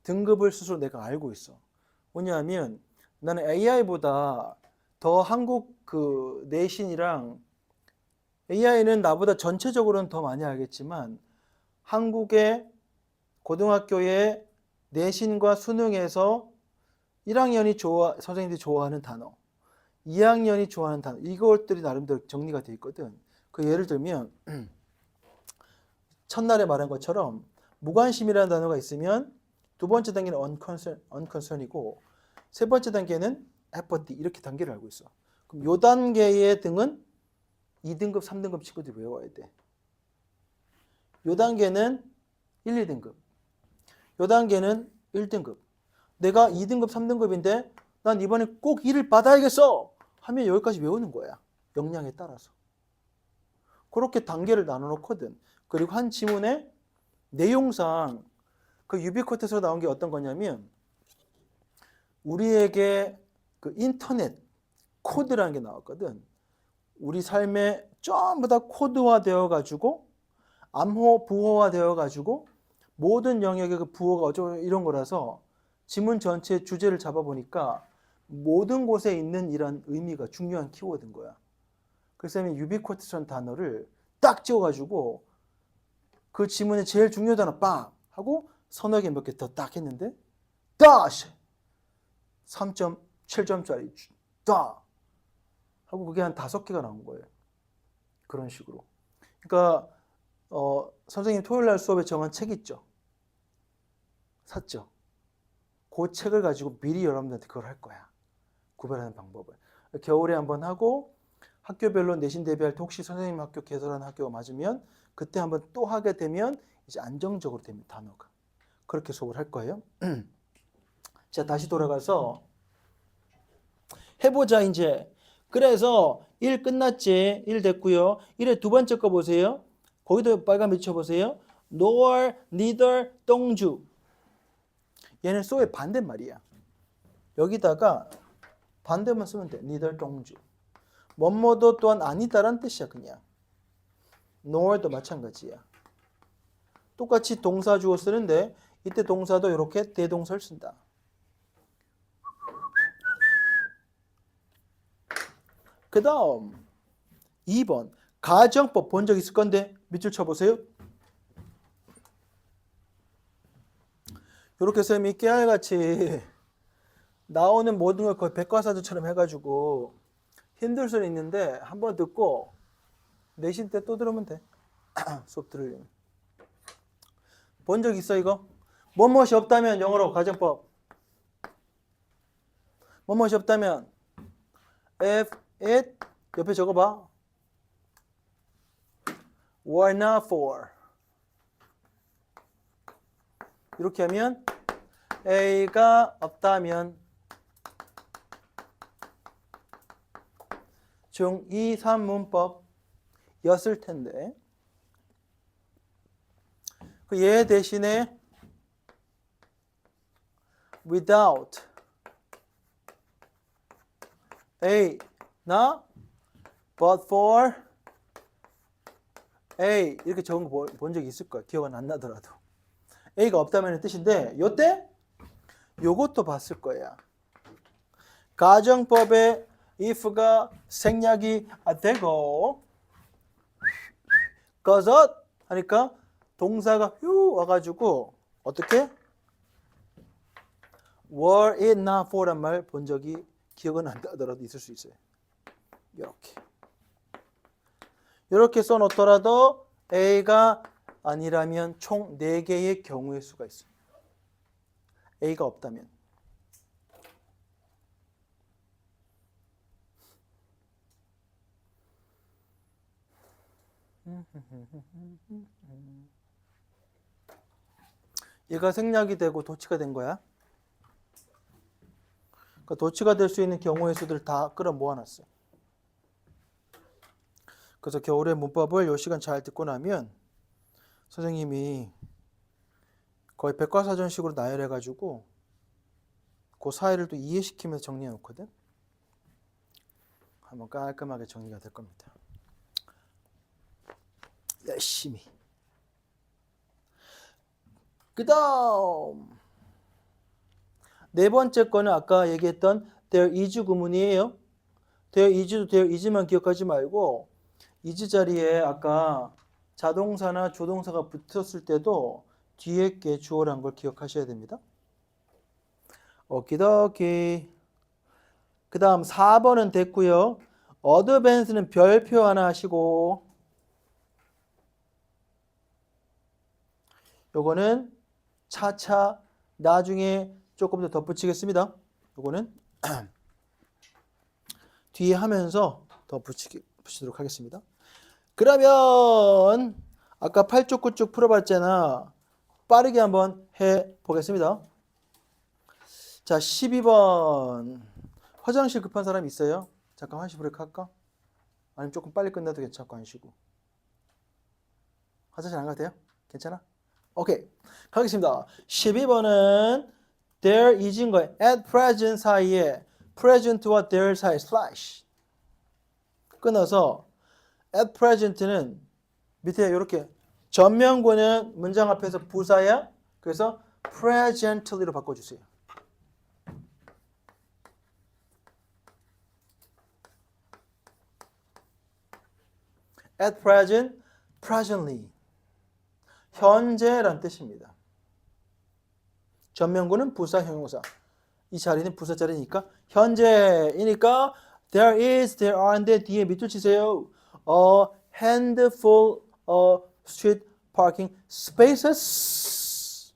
등급을 스스로 내가 알고 있어. 뭐냐면 나는 AI보다 더 한국 그 내신이랑 AI는 나보다 전체적으로는 더 많이 알겠지만 한국의 고등학교의 내신과 수능에서 1학년이 선생님들이 좋아하는 단어, 2학년이 좋아하는 단어, 이것들이 나름대로 정리가 되어 있거든. 그 예를 들면 첫날에 말한 것처럼 무관심이라는 단어가 있으면 두 번째 단계는 unconcern이고 세 번째 단계는 apathy 이렇게 단계를 알고 있어. 그럼 요 단계의 등은 2등급, 3등급 친구들이 외워야 돼. 요 단계는 1, 2등급. 요 단계는 1등급. 내가 2등급, 3등급인데 난 이번에 꼭 1을 받아야겠어 하면 여기까지 외우는 거야. 역량에 따라서. 그렇게 단계를 나눠 놓거든. 그리고 한 지문에 내용상 그 유비쿼트에서 나온 게 어떤 거냐면 우리에게 그 인터넷 코드라는 게 나왔거든. 우리 삶에 전부 다 코드화 되어 가지고 암호 부호화 되어 가지고 모든 영역의 그 부호가 어쩌고 이런 거라서 지문 전체 주제를 잡아보니까 모든 곳에 있는 이런 의미가 중요한 키워드인 거야. 그래서 유비쿼트라는 단어를 딱 지워가지고 그 지문에 제일 중요한 단어 빵 하고 서너 개 몇 개 더 딱 했는데 다시 3.7점짜리 딱 하고 그게 한 5개가 나온 거예요. 그런 식으로. 그러니까 선생님 토요일 날 수업에 정한 책 있죠. 샀죠. 그 책을 가지고 미리 여러분들한테 그걸 할 거야. 구별하는 방법을. 겨울에 한번 하고 학교별로 내신 대비할 때 혹시 선생님 학교 개설하는 학교가 맞으면 그때 한번 또 하게 되면 이제 안정적으로 됩니다. 단어가. 그렇게 수업을 할 거예요. 자, 다시 돌아가서 해보자 이제. 그래서 1 끝났지. 1 됐고요. 1의 두 번째 거 보세요. 거기도 빨간 밑 쳐보세요. nor, neither, 똥주. 얘는 소의 반대말이야. 여기다가 반대만 쓰면 돼. neither, 똥주. 뭐뭐도 또한 아니다라는 뜻이야 그냥. nor도 마찬가지야. 똑같이 동사 주어 쓰는데 이때 동사도 이렇게 대동사를 쓴다. 그 다음 2번 가정법 본 적 있을 건데 밑줄 쳐보세요. 이렇게 쌤이 깨알같이 나오는 모든 걸 거의 백과사전처럼 해가지고 힘들 수는 있는데 한번 듣고 내신 때 또 들으면 돼. 수업 들으려면. 본 적 있어 이거? 뭐뭇이 없다면 영어로 가정법. 뭐뭇이 없다면 if it 옆에 적어봐. were not for 이렇게 하면 A가 없다면 중2, 3문법이었을 텐데 얘 대신에 without A 나 but for A 이렇게 적은 거 본 적이 있을 거야. 기억은 안 나더라도. A가 없다면 뜻인데 요때 요것도 봤을 거야. 가정법에 if가 생략이 되고 cause 하니까 동사가 휴 와가지고 어떻게? were it not for란 말 본 적이 기억은 안 나더라도 있을 수 있어요. 이렇게 써놓더라도 A가 아니라면 총 4개의 경우의 수가 있어요. A가 없다면. 얘가 생략이 되고 도치가 된 거야. 그러니까 도치가 될 수 있는 경우의 수들 다 끌어 모아놨어. 그래서 겨울에 문법을 요 시간 잘 듣고 나면 선생님이 거의 백과사전식으로 나열해가지고 그 사이를 또 이해시키면서 정리해 놓거든. 한번 깔끔하게 정리가 될 겁니다. 열심히. 그 다음 네 번째 거는 아까 얘기했던 there is 구문이에요. there is도 there is만 기억하지 말고 is 자리에 아까 자동사나 조동사가 붙었을 때도 뒤에 게 주어란 걸 기억하셔야 됩니다. 오키도키. 그 다음 4번은 됐고요. 어드밴스는 별표 하나 하시고 요거는 차차 나중에 조금 더 덧붙이겠습니다. 요거는 뒤에 하면서 더 붙이도록 하겠습니다. 그러면 아까 8쪽 9쪽 풀어봤잖아. 빠르게 한번 해보겠습니다. 자, 12번. 화장실 급한 사람 있어요? 잠깐 한시 브레이크 할까? 아니면 조금 빨리 끝나도 괜찮고 안 쉬고. 화장실 안 가도 돼요? 괜찮아? 오케이. 가겠습니다. 12번은 there is인 거예요. at present 사이에 present와 there 사이 slash 끊어서 at present는 밑에 이렇게 전면구는 문장 앞에서 부사야. 그래서 presently로 바꿔주세요. at present, presently. 현재란 뜻입니다. 전면구는 부사, 형용사. 이 자리는 부사 자리니까 현재이니까 there is, there are인데 뒤에 밑줄 치세요. A handful of street parking spaces.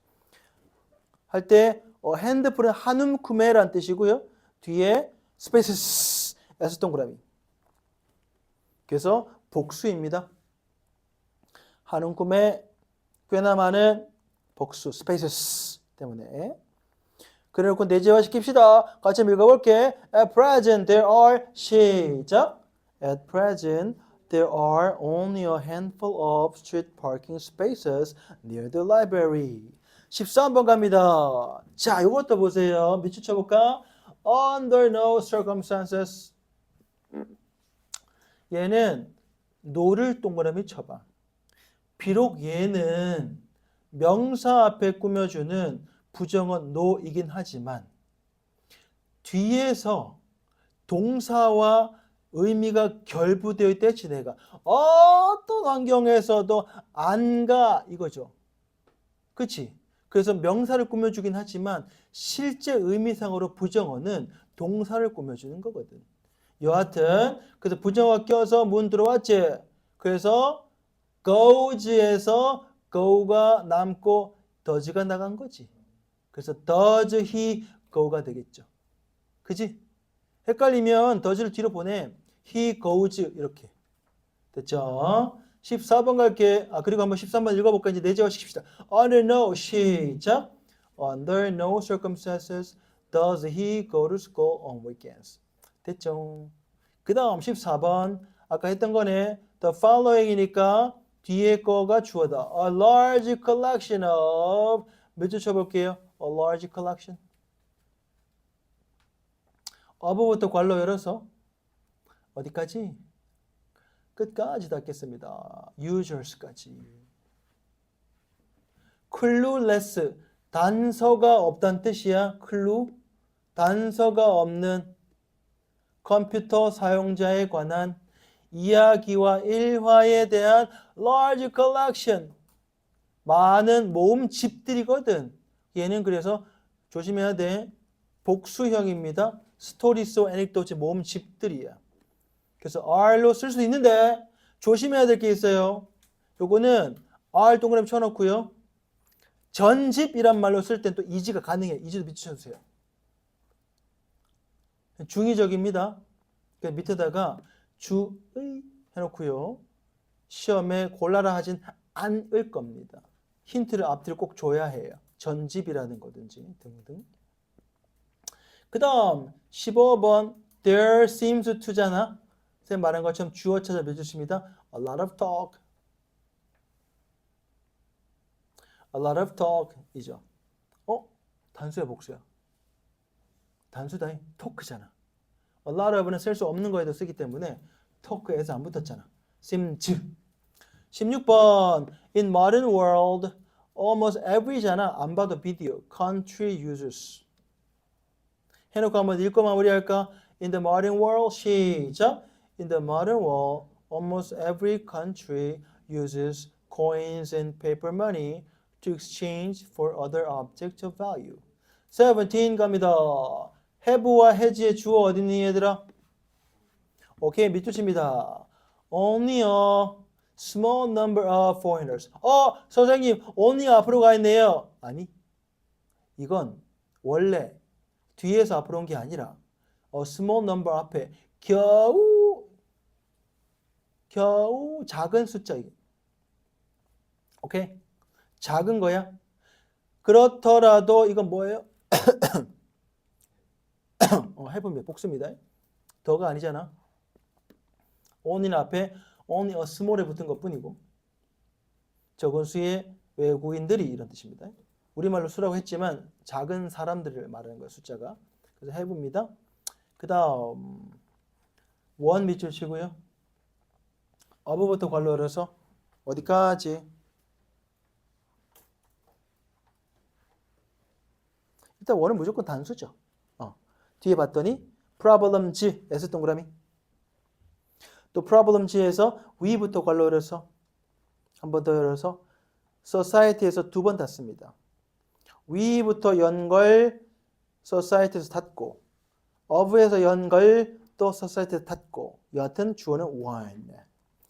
할 때 handful은 한 움큼에란 뜻이고요. 뒤에 spaces 에서 동그라미. 그래서 복수입니다. 한 움큼에 꽤나 많은 복수 spaces 때문에. 그래놓고 내재화 시킵시다. 같이 읽어볼게. At present there are 시작. At present there are only a handful of street parking spaces near the library. 13번 갑니다. 자, 이것도 보세요. 밑줄 쳐볼까? Under no circumstances. 얘는 no를 동그라미 쳐봐. 비록 얘는 명사 앞에 꾸며주는 부정은 no이긴 하지만 뒤에서 동사와 의미가 결부되어 있대 지내가 어떤 환경에서도 안 가 이거죠. 그치? 그래서 명사를 꾸며주긴 하지만 실제 의미상으로 부정어는 동사를 꾸며주는 거거든. 여하튼 그래서 부정어 껴서 문 들어왔지. 그래서 goes에서 go가 남고 does가 나간 거지. 그래서 does he go가 되겠죠. 그지? 헷갈리면 does를 뒤로 보내. he goes 이렇게. 됐죠? 14번 갈게. 그리고 한번 13번 읽어볼까? 이제 내재화 시킵시다. Under no 시작. Under no circumstances does he go to school on weekends. 됐죠? 그 다음 14번 아까 했던 거네. The following이니까 뒤에 거가 주어다. A large collection of 몇 줄 쳐볼게요. A large collection. of부터 괄호 열어서 어디까지? 끝까지 닫겠습니다. users까지. clueless 단서가 없다는 뜻이야. clue 단서가 없는 컴퓨터 사용자에 관한 이야기와 일화에 대한 large collection 많은 모음집들이거든. 얘는 그래서 조심해야 돼. 복수형입니다. stories, anecdotes 모음집들이야. 그래서 R로 쓸 수 있는데 조심해야 될 게 있어요. 요거는 R 동그라미 쳐놓고요. 전집이란 말로 쓸 땐 또 is가 가능해. is도 밑쳐주세요. 중의적입니다. 그러니까 밑에다가 주의 해놓고요. 시험에 골라라 하진 않을 겁니다. 힌트를 앞뒤로 꼭 줘야 해요. 전집이라는 거든지 등등. 그 다음 15번 there seems to잖아. 선생님 말한 것처럼 주어 찾아 몇 주십니다. A lot of talk. A lot of talk 이죠. 단수야 복수야? 단수다. 토크잖아. A lot of는 쓸 수 없는 거에도 쓰기 때문에 토크에서 안 붙었잖아. seems. 16번 in modern world almost every잖아. 안 봐도 비디오. country users. 해놓고 한번 읽고 마무리할까? In the modern world 시작. In the modern world almost every country uses coins and paper money to exchange for other objects of value. 17 갑니다. have와 has의 주어 어디니 얘들아? 오케이 밑줄칩니다. Only a small number of foreigners. 선생님 only 앞으로 가 있네요. 아니 이건 원래 뒤에서 앞으로 온 게 아니라 a small number 앞에 겨우 작은 숫자. 오케이? 작은 거야. 그렇더라도 이건 뭐예요? 해보면 복수입니다. 더가 아니잖아. only는 앞에 only a small에 붙은 것 뿐이고 적은 수의 외국인들이 이런 뜻입니다. 우리말로 수라고 했지만 작은 사람들을 말하는 거예요. 숫자가. 그래서 해봅니다. 그 다음 원 밑줄 치고요. 어부부터 괄호 열어서 어디까지? 일단 원은 무조건 단수죠. 뒤에 봤더니 problems S 동그라미. 또 problems에서 위부터 괄호 열어서 한 번 더 열어서 society에서 두 번 닫습니다. 위부터 연걸 society에서 닫고 of에서 연걸 또 society에서 닫고 여하튼 주어는 one.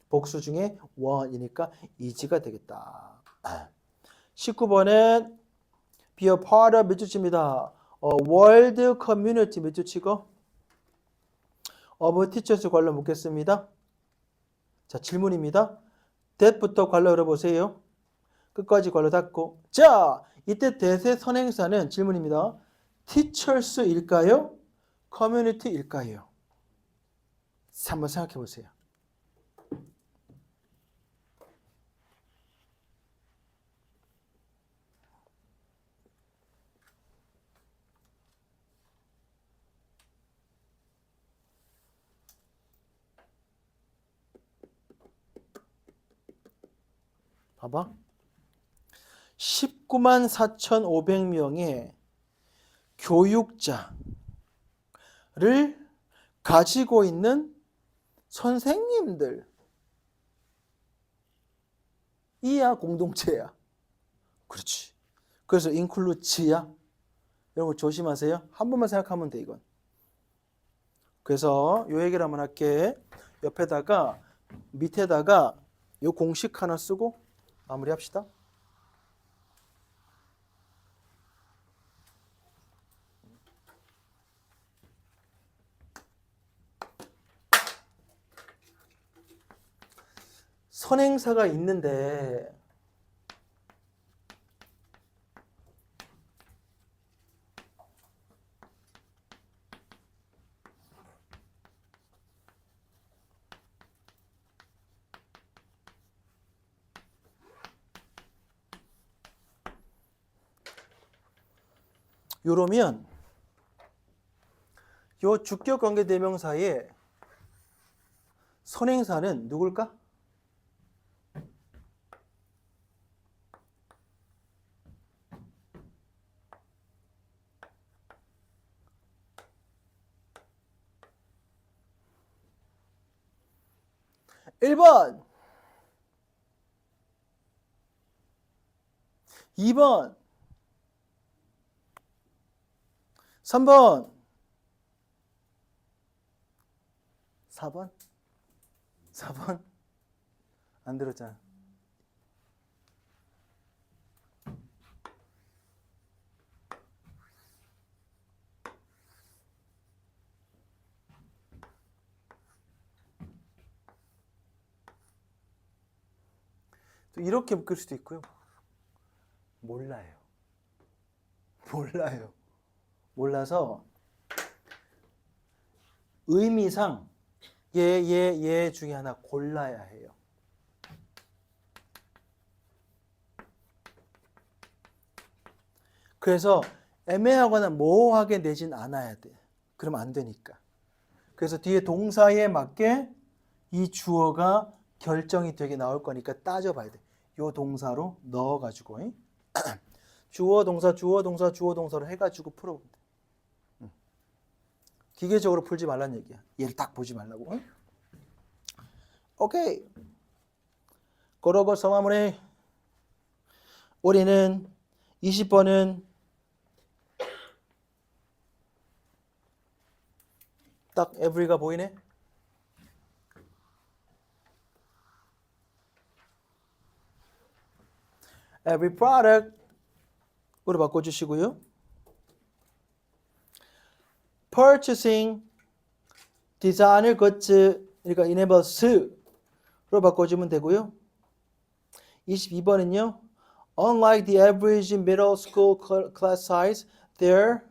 복수 중에 one이니까 is가 되겠다. 19번은 be a part of 몇 주치입니다. world community 몇 주치고 of teachers 괄호 묻겠습니다. 자 질문입니다. that부터 괄호 열어보세요. 끝까지 괄호 닫고 자 이때 that의 선행사는 질문입니다. teachers일까요? community일까요? 한번 생각해 보세요. 봐봐. 19만 4,500명의 교육자를 가지고 있는 선생님들. 이야 공동체야. 그렇지. 그래서 include야. 이런 거 조심하세요. 한 번만 생각하면 돼 이건. 그래서 요 얘기를 한번 할게. 옆에다가 밑에다가 요 공식 하나 쓰고 마무리합시다. 선행사가 있는데 요러면 요 주격 관계 대명사의 선행사는 누굴까? (1번) 2번 3번 4번 4번 안 들었잖아. 또 이렇게 묶을 수도 있고요. 몰라요. 몰라요. 몰라서 의미상 얘 중에 하나 골라야 해요. 그래서 애매하거나 모호하게 내진 않아야 돼. 그러면 안 되니까. 그래서 뒤에 동사에 맞게 이 주어가 결정이 되게 나올 거니까 따져봐야 돼. 요 동사로 넣어가지고 주어 동사 주어 동사 주어 동사로 해가지고 풀어보면 돼. 기계적으로 풀지 말란 얘기야. 얘를 딱 보지 말라고. 오케이. 그러고 성화문에 우리는 20번은 딱 every가 보이네. every product 으로 바꿔주시고요. purchasing 디자인을 굿즈 그러니까 enables로 바꿔주면 되고요. 22번은요. Unlike the average middle school class size, there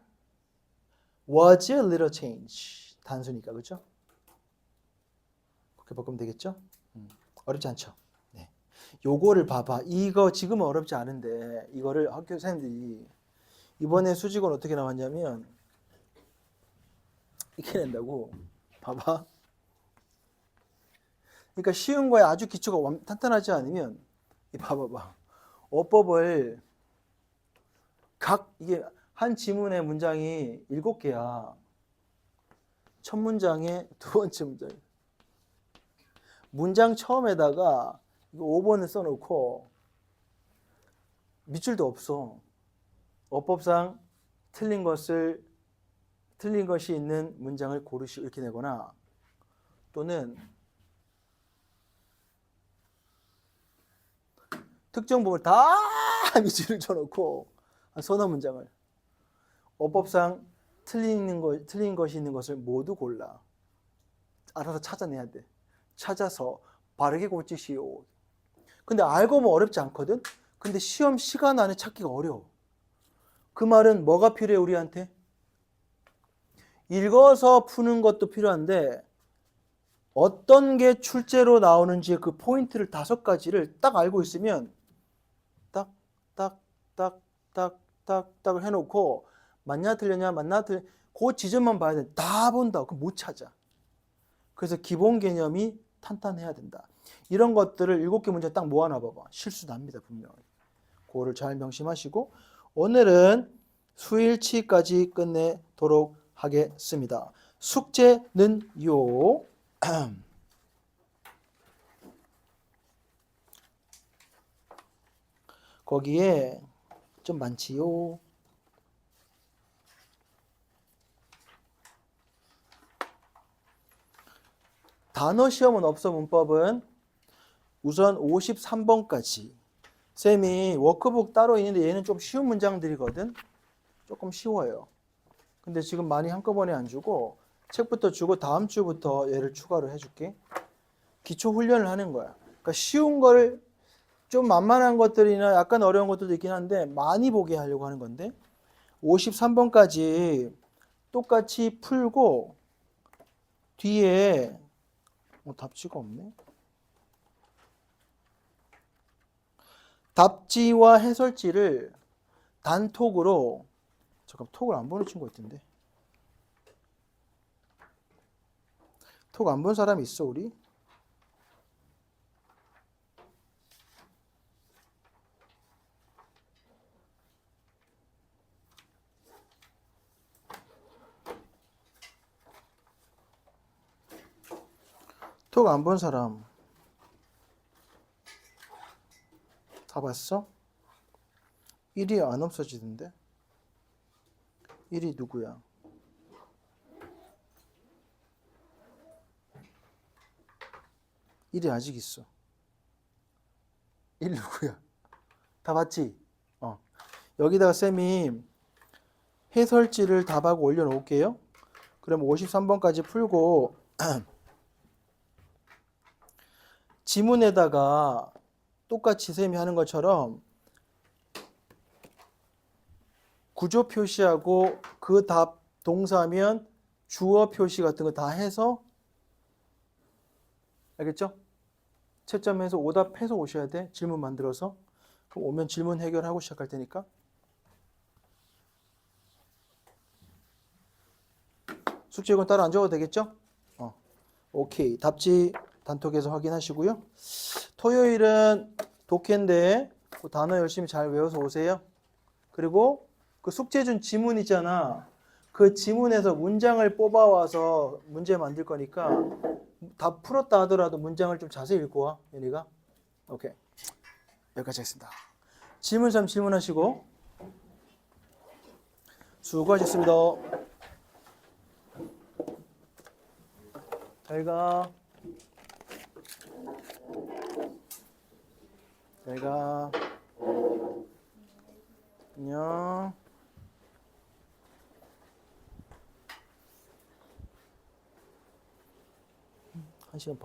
was a little change. 단수니까 그렇죠? 그렇게 바꾸면 되겠죠? 어렵지 않죠? 네. 요거를 봐봐. 이거 지금은 어렵지 않은데 이거를 학교 선생님들이 이번에 수직은 어떻게 나왔냐면 이렇게 낸다고. 봐봐. 그러니까 쉬운 거에 아주 기초가 탄탄하지 않으면 이 봐봐봐. 어법을 이게 한 지문의 문장이 7개야. 첫 문장에 두 번째 문장. 문장 처음에다가 이거 5번을 써놓고 밑줄도 없어. 어법상 틀린 것이 있는 문장을 고르시오 이렇게 내거나 또는 특정 부분을 다 밑줄을 쳐놓고 한 서너 문장을 어법상 틀린 것이 있는 것을 모두 골라. 알아서 찾아내야 돼. 찾아서 바르게 고치시오. 근데 알고 보면 어렵지 않거든? 근데 시험 시간 안에 찾기가 어려워. 그 말은 뭐가 필요해 우리한테? 읽어서 푸는 것도 필요한데 어떤 게 출제로 나오는지 그 포인트를 5가지를 딱 알고 있으면 딱을 해놓고 맞냐 틀렸냐 그 지점만 봐야 돼. 다 본다. 그럼 못 찾아. 그래서 기본 개념이 탄탄해야 된다. 이런 것들을 7개 문제 딱 모아놔봐봐. 실수 납니다 분명히. 그거를 잘 명심하시고 오늘은 수일치까지 끝내도록 하겠습니다. 숙제는요. 거기에 좀 많지요. 단어 시험은 없어. 문법은 우선 53번까지 쌤이 워크북 따로 있는데 얘는 좀 쉬운 문장들이거든. 조금 쉬워요. 근데 지금 많이 한꺼번에 안 주고 책부터 주고 다음 주부터 얘를 추가로 해줄게. 기초 훈련을 하는 거야. 그러니까 쉬운 거를 좀 만만한 것들이나 약간 어려운 것들도 있긴 한데 많이 보게 하려고 하는 건데 53번까지 똑같이 풀고 뒤에 답지가 없네. 답지와 해설지를 단톡으로 잠깐 톡을 안 보는 친구가 있던데. 톡 안 본 사람이 있어 우리? 톡 안 본 사람 다 봤어? 1위 안 없어지던데? 1위 누구야? 1위 아직 있어. 1 누구야? 다 봤지? 여기다가 쌤이 해설지를 답하고 올려놓을게요. 그럼 53번까지 풀고 지문에다가 똑같이 쌤이 하는 것처럼 구조 표시하고 그 답 동사면 주어 표시 같은 거 다 해서 알겠죠? 채점해서 오답해서 오셔야 돼. 질문 만들어서. 그럼 오면 질문 해결하고 시작할 테니까. 숙제 이건 따로 안 적어도 되겠죠? 오케이. 답지 단톡에서 확인하시고요. 토요일은 독해인데 그 단어 열심히 잘 외워서 오세요. 그리고 그 숙제 준 지문 있잖아. 그 지문에서 문장을 뽑아와서 문제 만들 거니까 다 풀었다 하더라도 문장을 좀 자세히 읽고 와. 연희가. 오케이. 여기까지 하겠습니다. 질문 좀 질문하시고. 수고하셨습니다. 잘 가. 잘 가. 안녕. 1시간 반.